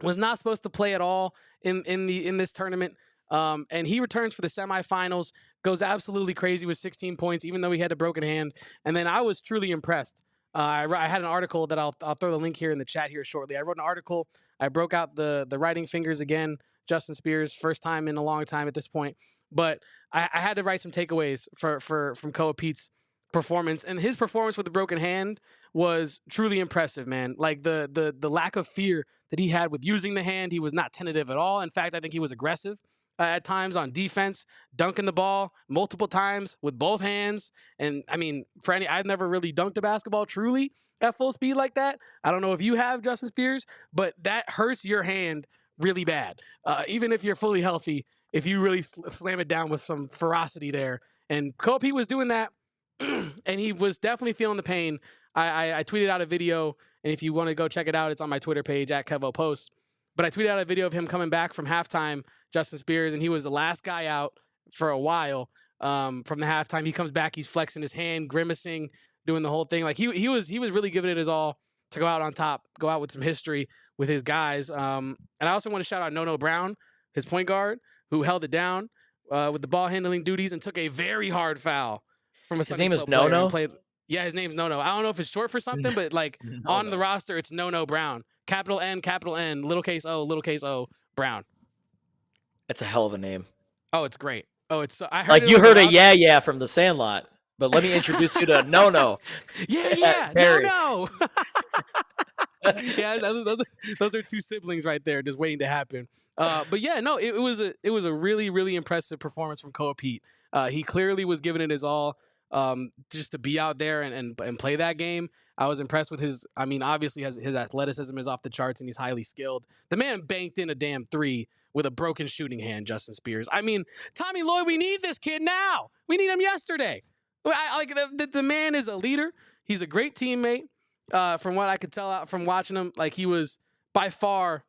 Was not supposed to play at all in this tournament. And he returns for the semifinals, goes absolutely crazy with 16 points, even though he had a broken hand. And then I was truly impressed. I had an article that I'll throw the link here in the chat here shortly. I wrote an article. I broke out the writing fingers again. Justin Spears, first time in a long time at this point. But I had to write some takeaways from Koa Peat's performance. And his performance with the broken hand was truly impressive, man. Like the lack of fear that he had with using the hand. He was not tentative at all. In fact, I think he was aggressive at times on defense, dunking the ball multiple times with both hands. And I mean, I've never really dunked a basketball truly at full speed like that. I don't know if you have, Justin Spears, but that hurts your hand really bad. Even if you're fully healthy, if you really slam it down with some ferocity there. And Koa Peat was doing that, and he was definitely feeling the pain. I tweeted out a video, and if you want to go check it out, it's on my Twitter page at KevoPost. But I tweeted out a video of him coming back from halftime, Justin Spears, and he was the last guy out for a while from the halftime. He comes back, he's flexing his hand, grimacing, doing the whole thing. Like he was really giving it his all to go out on top, go out with some history with his guys. And I also want to shout out Nono Brown, his point guard, who held it down with the ball handling duties and took a very hard foul from a Sunny name is Slope player Nono? and played. Yeah, his name's Nono. I don't know if it's short for something, but like on the roster, it's Nono Brown. Capital N, lowercase O, Brown. That's a hell of a name. Oh, it's great. Oh, it's I heard Like it you on heard the a roster. yeah from the Sandlot, but let me introduce you to No. Yeah, Perry. no. Yeah, those are two siblings right there, just waiting to happen. But yeah, no, it was a really, really impressive performance from Koa Peat. He clearly was giving it his all. Just to be out there and play that game. I was impressed with his, I mean, obviously his athleticism is off the charts and he's highly skilled. The man banked in a damn three with a broken shooting hand, Justin Spears. I mean, Tommy Lloyd, we need this kid now. We need him yesterday. The man is a leader. He's a great teammate. From what I could tell out from watching him, like he was by far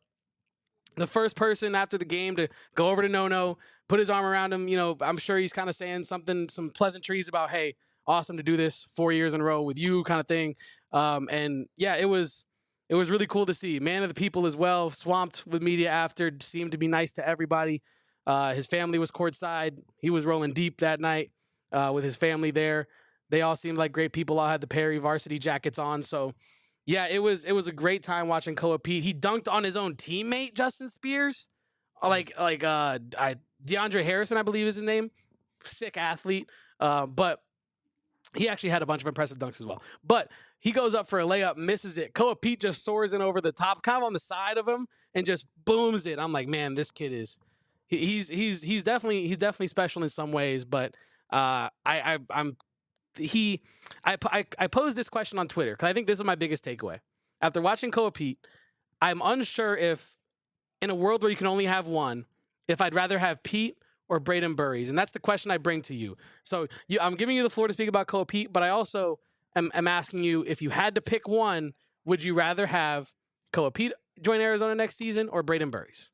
the first person after the game to go over to Nono, put his arm around him. I'm sure he's kind of saying some pleasantries about, hey, awesome to do this 4 years in a row with you kind of thing. And yeah, it was really cool to see. Man of the people as well, swamped with media after, seemed to be nice to everybody. His family was courtside. He was rolling deep that night with his family there. They all seemed like great people. All had the Perry varsity jackets on. So yeah, it was a great time watching Koa Peat. He dunked on his own teammate, Justin Spears. DeAndre Harrison, I believe is his name. Sick athlete. But he actually had a bunch of impressive dunks as well. But he goes up for a layup, misses it. Koa Peat just soars in over the top, kind of on the side of him, and just booms it. I'm like, man, this kid is he's definitely special in some ways. But I posed this question on Twitter because I think this is my biggest takeaway. After watching Koa Peat, I'm unsure if in a world where you can only have one, if I'd rather have Pete or Brayden Burries. And that's the question I bring to you. So I'm giving you the floor to speak about Koa Peat, but I also am asking you, if you had to pick one, would you rather have Koa Peat join Arizona next season or Brayden Burries?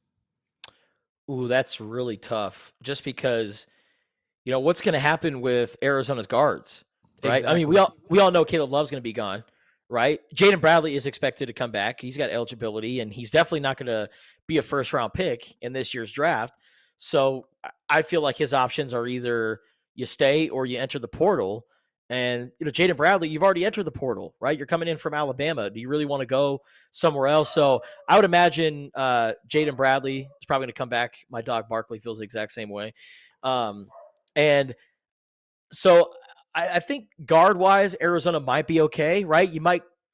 Ooh, that's really tough. Just because, what's going to happen with Arizona's guards, right? Exactly. I mean, we all know Caleb Love's going to be gone, right? Jaden Bradley is expected to come back. He's got eligibility, and he's definitely not going to be a first-round pick in this year's draft. So I feel like his options are either you stay or you enter the portal. And, Jaden Bradley, you've already entered the portal, right? You're coming in from Alabama. Do you really want to go somewhere else? So I would imagine Jaden Bradley is probably going to come back. My dog Barkley feels the exact same way. And so I think guard-wise, Arizona might be okay, right?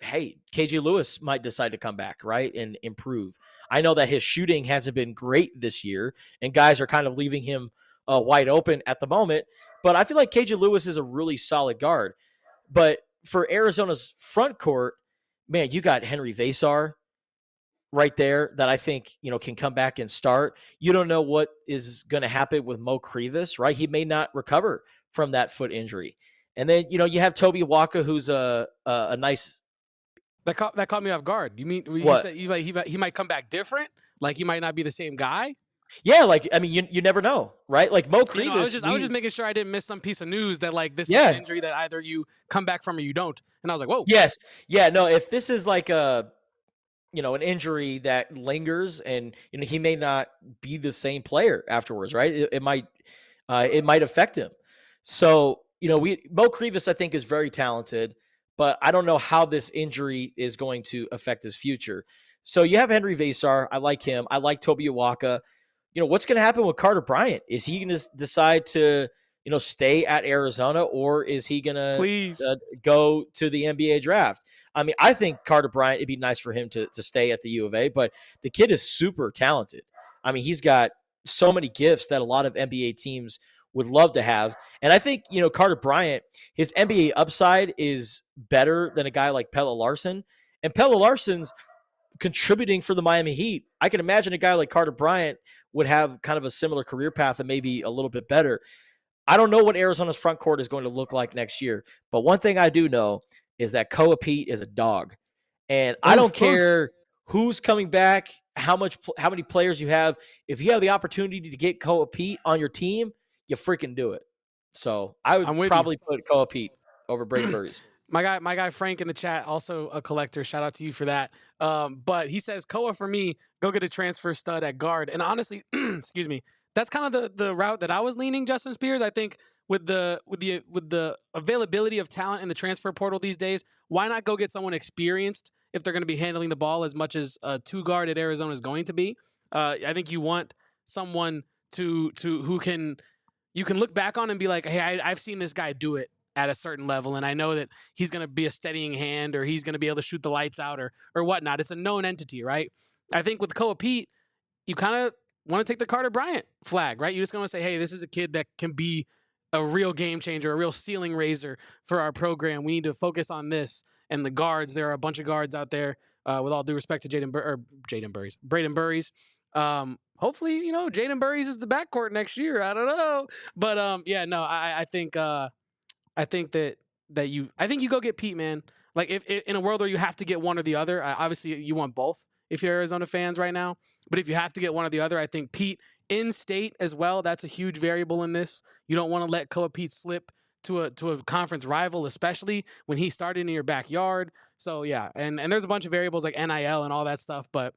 KJ Lewis might decide to come back, right, and improve. I know that his shooting hasn't been great this year, and guys are kind of leaving him wide open at the moment. But I feel like KJ Lewis is a really solid guard. But for Arizona's front court, man, you got Henri Veesaar right there that I think, can come back and start. You don't know what is going to happen with Mo Krivas, right? He may not recover from that foot injury. And then, you have Tobe Awaka, who's a nice. That caught me off guard. You mean you What? said he might come back different? Like he might not be the same guy? Yeah, like, I mean, you never know, right? Like Mo Krievis. I was just making sure I didn't miss some piece of news that like this is an injury that either you come back from or you don't. And I was like, whoa. Yes. Yeah, no, if this is like an injury that lingers and, he may not be the same player afterwards, right? It might affect him. So, Mo Krievis, I think, is very talented, but I don't know how this injury is going to affect his future. So you have Henri Veesaar. I like him. I like Tobe Awaka. What's going to happen with Carter Bryant? Is he going to decide to, stay at Arizona, or is he going to go to the NBA draft? I mean, I think Carter Bryant, it'd be nice for him to stay at the U of A, but the kid is super talented. I mean, he's got so many gifts that a lot of NBA teams would love to have. And I think, Carter Bryant, his NBA upside is better than a guy like Pelle Larsson. And Pelle Larsson's contributing for the Miami Heat. I can imagine a guy like Carter Bryant would have kind of a similar career path and maybe a little bit better. I don't know what Arizona's front court is going to look like next year, but one thing I do know is that Koa Peat is a dog. And I don't care who's coming back, how many players you have. If you have the opportunity to get Koa Peat on your team, you freaking do it. So I would probably put Koa Peat over Brayden Burries. My guy Frank in the chat, also a collector. Shout out to you for that. But he says Koa for me, go get a transfer stud at guard. And honestly, excuse me, that's kind of the route that I was leaning, Justin Spears. I think with the availability of talent in the transfer portal these days, why not go get someone experienced if they're going to be handling the ball as much as a 2-guard at Arizona is going to be? I think you want someone who you can look back on and be like, hey, I've seen this guy do it at a certain level, and I know that he's going to be a steadying hand, or he's going to be able to shoot the lights out, or whatnot. It's a known entity, right? I think with Koa Peat, you kind of want to take the Carter Bryant flag, right? You're just going to say, hey, this is a kid that can be a real game changer, a real ceiling raiser for our program. We need to focus on this. And the guards, there are a bunch of guards out there, with all due respect to Brayden Burries. Hopefully, Jaden Burries is the backcourt next year. I don't know. But I think you go get Pete, man. Like if in a world where you have to get one or the other, obviously you want both if you're Arizona fans right now. But if you have to get one or the other, I think Pete in state as well. That's a huge variable in this. You don't want to let Koa Peat slip to a conference rival, especially when he started in your backyard. So yeah, and there's a bunch of variables like NIL and all that stuff. But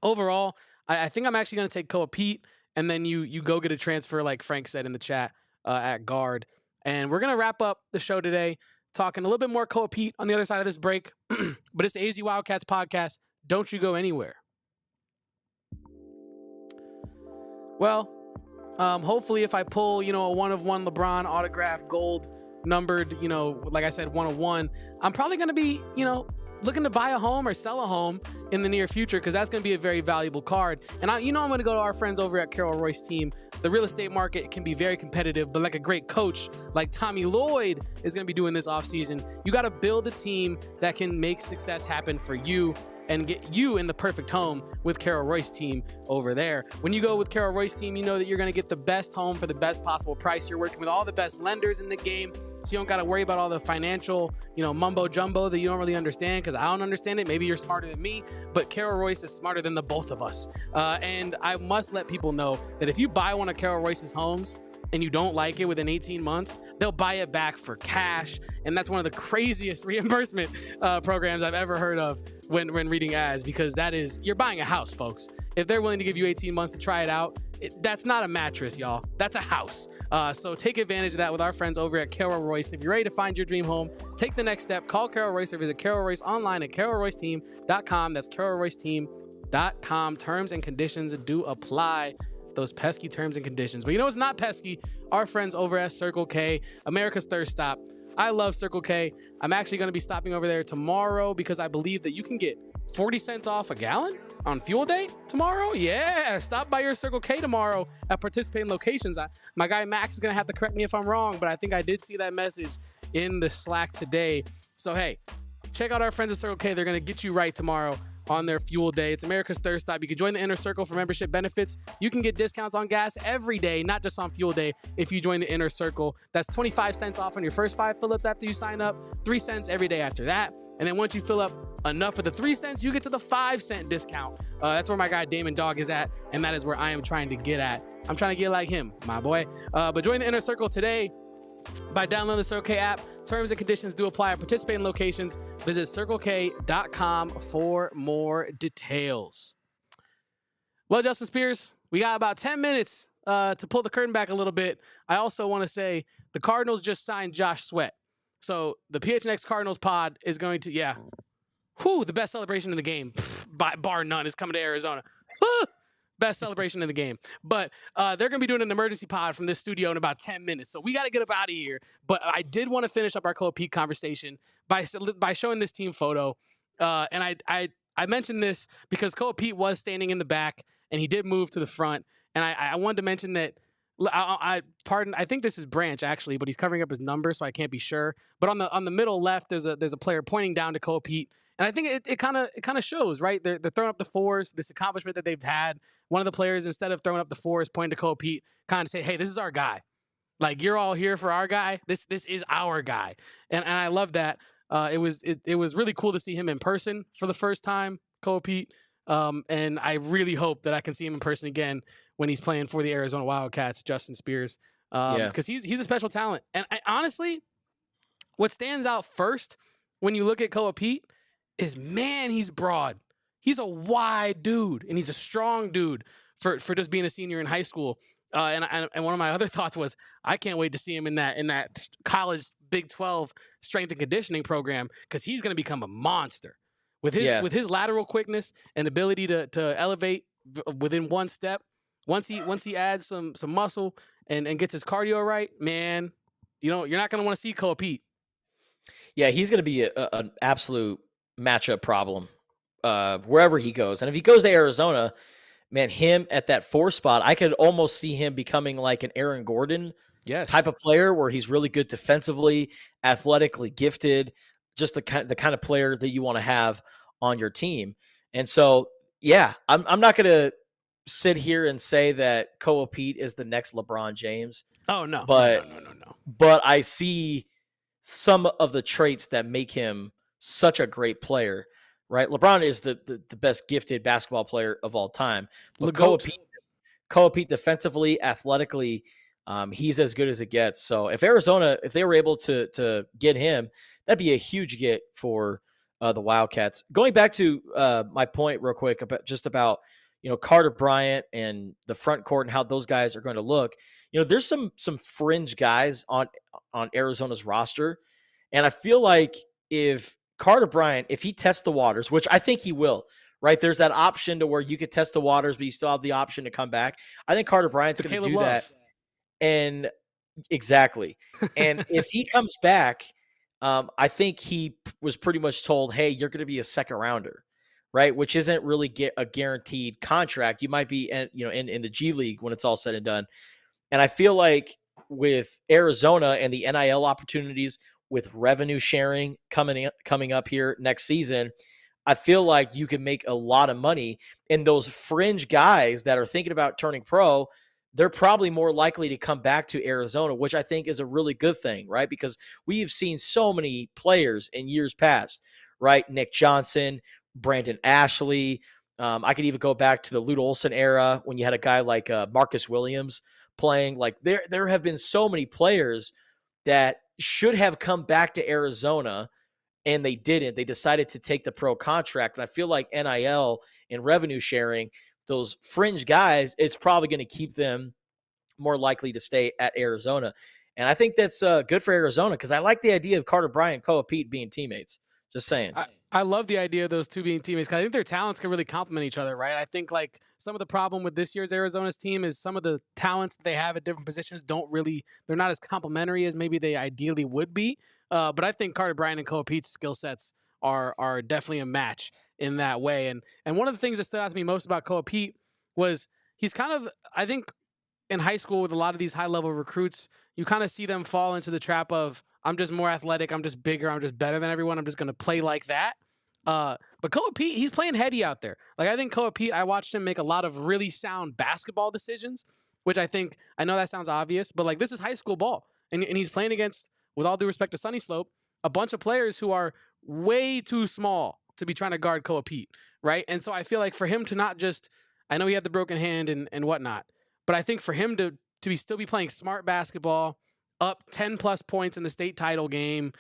overall, I think I'm actually going to take Koa Peat, and then you go get a transfer like Frank said in the chat at guard. And we're going to wrap up the show today talking a little bit more Koa Peat on the other side of this break. But it's the AZ Wildcats podcast. Don't you go anywhere. Well, hopefully if I pull, a one-of-one LeBron autographed gold numbered, like I said, 101, I'm probably going to be, looking to buy a home or sell a home in the near future, because that's going to be a very valuable card. And I'm going to go to our friends over at Carol Royce team. The real estate market can be very competitive, but like a great coach like Tommy Lloyd is going to be doing this offseason, you got to build a team that can make success happen for you and get you in the perfect home with Carol Royce team over there. When you go with Carol Royce team, you know that you're going to get the best home for the best possible price. You're working with all the best lenders in the game, so you don't got to worry about all the financial, mumbo jumbo that you don't really understand, because I don't understand it. Maybe you're smarter than me, but Carol Royce is smarter than the both of us. And I must let people know that if you buy one of Carol Royce's homes and you don't like it within 18 months, they'll buy it back for cash. And that's one of the craziest reimbursement programs I've ever heard of when reading ads, because you're buying a house, folks. If they're willing to give you 18 months to try it out, that's not a mattress, y'all. That's a house. So take advantage of that with our friends over at Carol Royce. If you're ready to find your dream home, take the next step. Call Carol Royce or visit Carol Royce online at carolroyceteam.com. That's carolroyceteam.com. Terms and conditions do apply. Those pesky terms and conditions. But it's not pesky. Our friends over at Circle K, America's thirst stop. I love Circle K. I'm actually going to be stopping over there tomorrow, because I believe that you can get 40 cents off a gallon on fuel day tomorrow. Yeah, stop by your Circle K tomorrow at participating locations. My guy Max is going to have to correct me if I'm wrong, but I think I did see that message in the Slack today. So hey, check out our friends at Circle K. They're going to get you right tomorrow on their fuel day. It's America's thirst stop. You can join the Inner Circle for membership benefits. You can get discounts on gas every day, not just on fuel day, if you join the Inner Circle. That's 25 cents off on your first 5 fill-ups after you sign up, 3 cents every day after that. And then once you fill up enough for the 3 cents, you get to the 5 cent discount. That's where my guy Damon Dog is at, and that is where I am trying to get at. I'm trying to get like him, my boy. But join the Inner Circle today by downloading the Circle K app. Terms and conditions do apply at participating locations. Visit CircleK.com for more details. Well, Justin Spears, we got about 10 minutes to pull the curtain back a little bit. I also want to say the Cardinals just signed Josh Sweat. So the PHNX Cardinals pod is going to, the best celebration in the game, bar none, is coming to Arizona. Best celebration in the game. But they're going to be doing an emergency pod from this studio in about 10 minutes. So we got to get up out of here. But I did want to finish up our Koa Peat conversation by showing this team photo. And I mentioned this because Koa Peat was standing in the back and he did move to the front. And I wanted to mention that, I think this is Branch actually, but he's covering up his number, so I can't be sure. But on the middle left, there's a player pointing down to Koa Peat. And I think it kind of shows, right? They're throwing up the fours, this accomplishment that they've had. One of the players, instead of throwing up the fours, pointing to Koa Peat, kind of say, hey, this is our guy. Like, you're all here for our guy. This is our guy. And I love that. It was really cool to see him in person for the first time, Koa Peat. And I really hope that I can see him in person again when he's playing for the Arizona Wildcats, Justin Spears. Because he's a special talent. And honestly, what stands out first when you look at Koa Peat is, man, he's broad. He's a wide dude, and he's a strong dude for just being a senior in high school. And one of my other thoughts was, I can't wait to see him in that college Big 12 strength and conditioning program, because he's going to become a monster with his lateral quickness and ability to elevate within one step. Once he adds some muscle and gets his cardio right, man, you're not going to want to see Koa Peat. Yeah, he's going to be an absolute matchup problem wherever he goes. And if he goes to Arizona, man, him at that 4 spot, I could almost see him becoming like an Aaron Gordon type of player, where he's really good defensively, athletically gifted, just the kind of player that you want to have on your team. And so, I'm not going to sit here and say that Koa Peat is the next LeBron James. Oh, no. But No. But I see some of the traits that make him such a great player, right? LeBron is the best gifted basketball player of all time. But Koa Peat defensively, athletically, he's as good as it gets. So if they were able to get him, that'd be a huge get for the Wildcats. Going back to my point real quick about Carter Bryant and the front court and how those guys are going to look. There's some fringe guys on Arizona's roster, and I feel like if Carter Bryant, if he tests the waters, which I think he will, right? There's that option to where you could test the waters, but you still have the option to come back. I think Carter Bryant's going to do that. And exactly. And if he comes back, I think he was pretty much told, hey, you're going to be a second rounder, right? Which isn't really a guaranteed contract. You might be in the G League when it's all said and done. And I feel like with Arizona and the NIL opportunities, with revenue sharing coming up here next season, I feel like you can make a lot of money. And those fringe guys that are thinking about turning pro, they're probably more likely to come back to Arizona, which I think is a really good thing, right? Because we've seen so many players in years past, right? Nick Johnson, Brandon Ashley. I could even go back to the Lute Olson era when you had a guy like Marcus Williams playing. Like there have been so many players that should have come back to Arizona, and they didn't. They decided to take the pro contract. And I feel like NIL and revenue sharing, those fringe guys, it's probably going to keep them more likely to stay at Arizona. And I think that's good for Arizona, because I like the idea of Carter Bryant and Koa Peat being teammates. Just saying. I love the idea of those two being teammates, because I think their talents can really complement each other, right? I think like some of the problem with this year's Arizona's team is some of the talents that they have at different positions they're not as complementary as maybe they ideally would be. But I think Carter Bryant and Koa Peat's skill sets are definitely a match in that way. And one of the things that stood out to me most about Koa Peat was he's kind of, I think, in high school with a lot of these high-level recruits, you kind of see them fall into the trap of, I'm just more athletic, I'm just bigger, I'm just better than everyone, I'm just going to play like that. But Koa Peat, he's playing heady out there. Like, I think Koa Peat, I watched him make a lot of really sound basketball decisions, which I know that sounds obvious, but like, this is high school ball. And he's playing against, with all due respect to Sunny Slope, a bunch of players who are way too small to be trying to guard Koa Peat, right? And so I feel like for him to not just, I know he had the broken hand and whatnot, but I think for him to still be playing smart basketball, up 10 plus points in the state title game,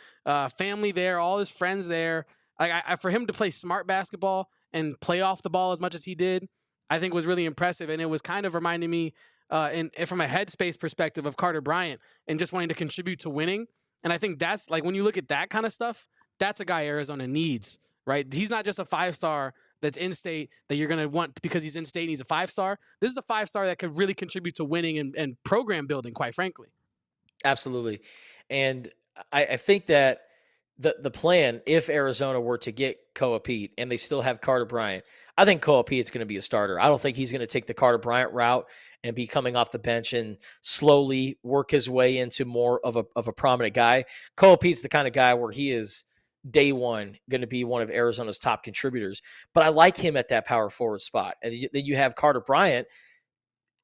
family there, all his friends there. Like, for him to play smart basketball and play off the ball as much as he did, I think was really impressive. And it was kind of reminding me, from a headspace perspective, of Carter Bryant and just wanting to contribute to winning. And I think that's like, when you look at that kind of stuff, that's a guy Arizona needs, right? He's not just a 5-star that's in state that you're going to want because he's in state and he's a 5-star. This is a 5-star that could really contribute to winning and program building, quite frankly. Absolutely. And I think that the plan, if Arizona were to get Koa Peat and they still have Carter Bryant, I think Koa Peat's going to be a starter. I don't think he's going to take the Carter Bryant route and be coming off the bench and slowly work his way into more of a prominent guy. Koa Peat's the kind of guy where he is day one going to be one of Arizona's top contributors. But I like him at that power forward spot. And then you have Carter Bryant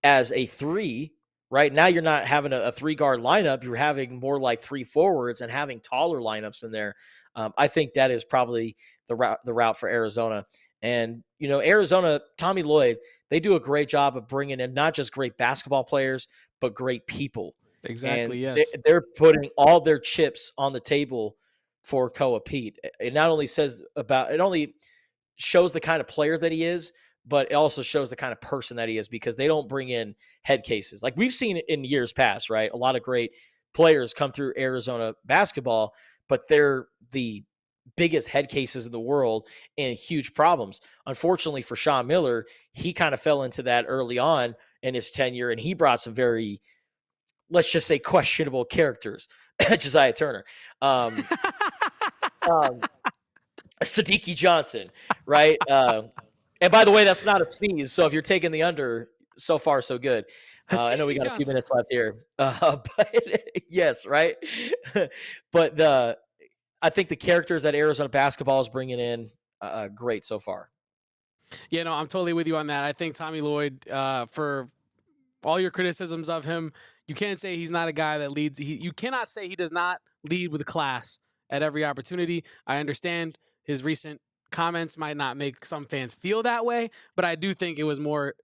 as a 3. Right now, you're not having a 3-guard lineup. You're having more like 3 forwards and having taller lineups in there. I think that is probably the route for Arizona. And, Arizona, Tommy Lloyd, they do a great job of bringing in not just great basketball players, but great people. Exactly, and yes. They're putting all their chips on the table for Koa Peat. It not only it only shows the kind of player that he is, but it also shows the kind of person that he is, because they don't bring in head cases. Like we've seen in years past, right? A lot of great players come through Arizona basketball, but they're the biggest head cases in the world and huge problems. Unfortunately for Sean Miller, he kind of fell into that early on in his tenure, and he brought some very, let's just say, questionable characters. Josiah Turner. Sadiki Johnson, right? And by the way, that's not a sneeze. So if you're taking the under, so far so good. I know we got a few minutes left here, but yes, right. But I think the characters that Arizona basketball is bringing in, great so far. Yeah, no, I'm totally with you on that. I think Tommy Lloyd, for all your criticisms of him, you can't say he's not a guy that leads. You cannot say he does not lead with class at every opportunity. I understand his recent comments might not make some fans feel that way, but I do think it was more,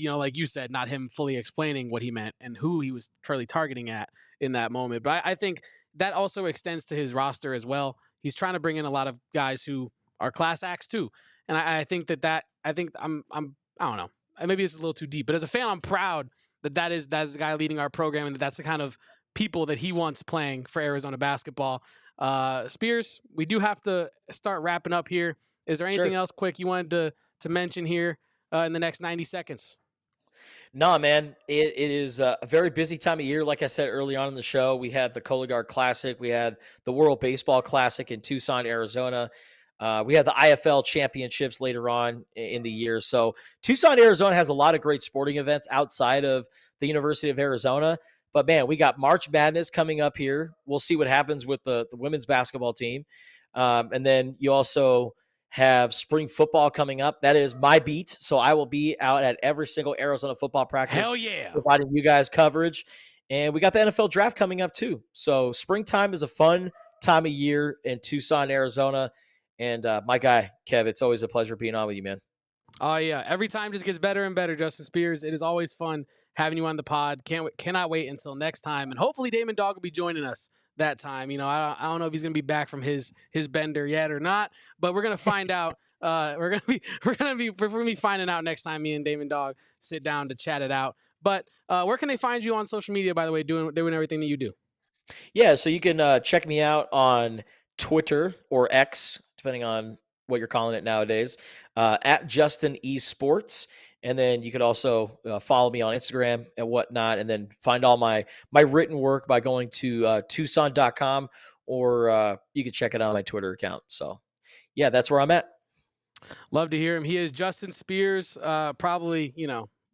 like you said, not him fully explaining what he meant and who he was truly targeting at in that moment. But I think that also extends to his roster as well. He's trying to bring in a lot of guys who are class acts too. And I think I don't know. Maybe it's a little too deep, but as a fan, I'm proud that's the guy leading our program, and that's the kind of people that he wants playing for Arizona basketball. Spears, we do have to start wrapping up here. Is there anything else quick you wanted to mention here in the next 90 seconds? No, man, it is a very busy time of year. Like I said early on in the show, we had the Cologuard Classic. We had the World Baseball Classic in Tucson, Arizona. We had the IFL championships later on in the year. So Tucson, Arizona has a lot of great sporting events outside of the University of Arizona. But, man, we got March Madness coming up here. We'll see what happens with the women's basketball team. And then you also have spring football coming up. That is my beat. So I will be out at every single Arizona football practice. Hell yeah. Providing you guys coverage. And we got the NFL draft coming up too. So springtime is a fun time of year in Tucson, Arizona. And my guy, Kev, it's always a pleasure being on with you, man. Oh, yeah. Every time just gets better and better, Justin Spears. It is always fun having you on the pod. Cannot wait until next time. And hopefully Damon Dog will be joining us that time. I don't know if he's going to be back from his bender yet or not, but we're going to find out. We're going to be finding out next time me and Damon Dog sit down to chat it out. But where can they find you on social media, by the way, doing everything that you do? Yeah, so you can check me out on Twitter or X, depending on what you're calling it nowadays, at Justin E Sports. And then you could also follow me on Instagram and whatnot, and then find all my written work by going to Tucson.com, or you can check it out on my Twitter account. So, yeah, that's where I'm at. Love to hear him. He is Justin Spears, probably,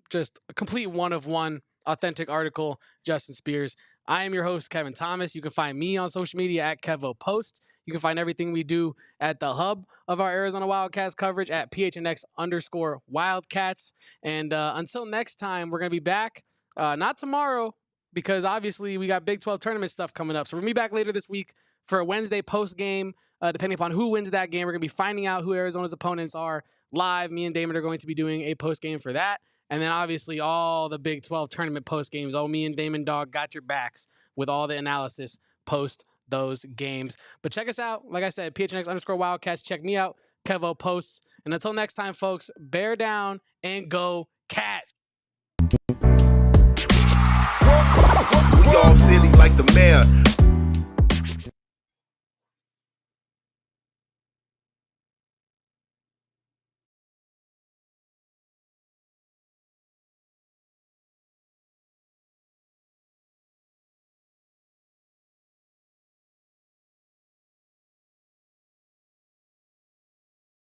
just a complete one of one authentic article, Justin Spears. I am your host, Kevin Thomas. You can find me on social media at KevoPost. You can find everything we do at the hub of our Arizona Wildcats coverage at PHNX_Wildcats. And until next time, we're going to be back. Not tomorrow, because obviously we got Big 12 tournament stuff coming up. So we're going to be back later this week for a Wednesday post game. Depending upon who wins that game, we're going to be finding out who Arizona's opponents are live. Me and Damon are going to be doing a post game for that. And then obviously all the Big 12 tournament post games. Oh, me and Damon Dog got your backs with all the analysis post those games. But check us out. Like I said, PHNX_Wildcats. Check me out, Kevo Posts. And until next time, folks, bear down and go Cats. We all silly like the mayor.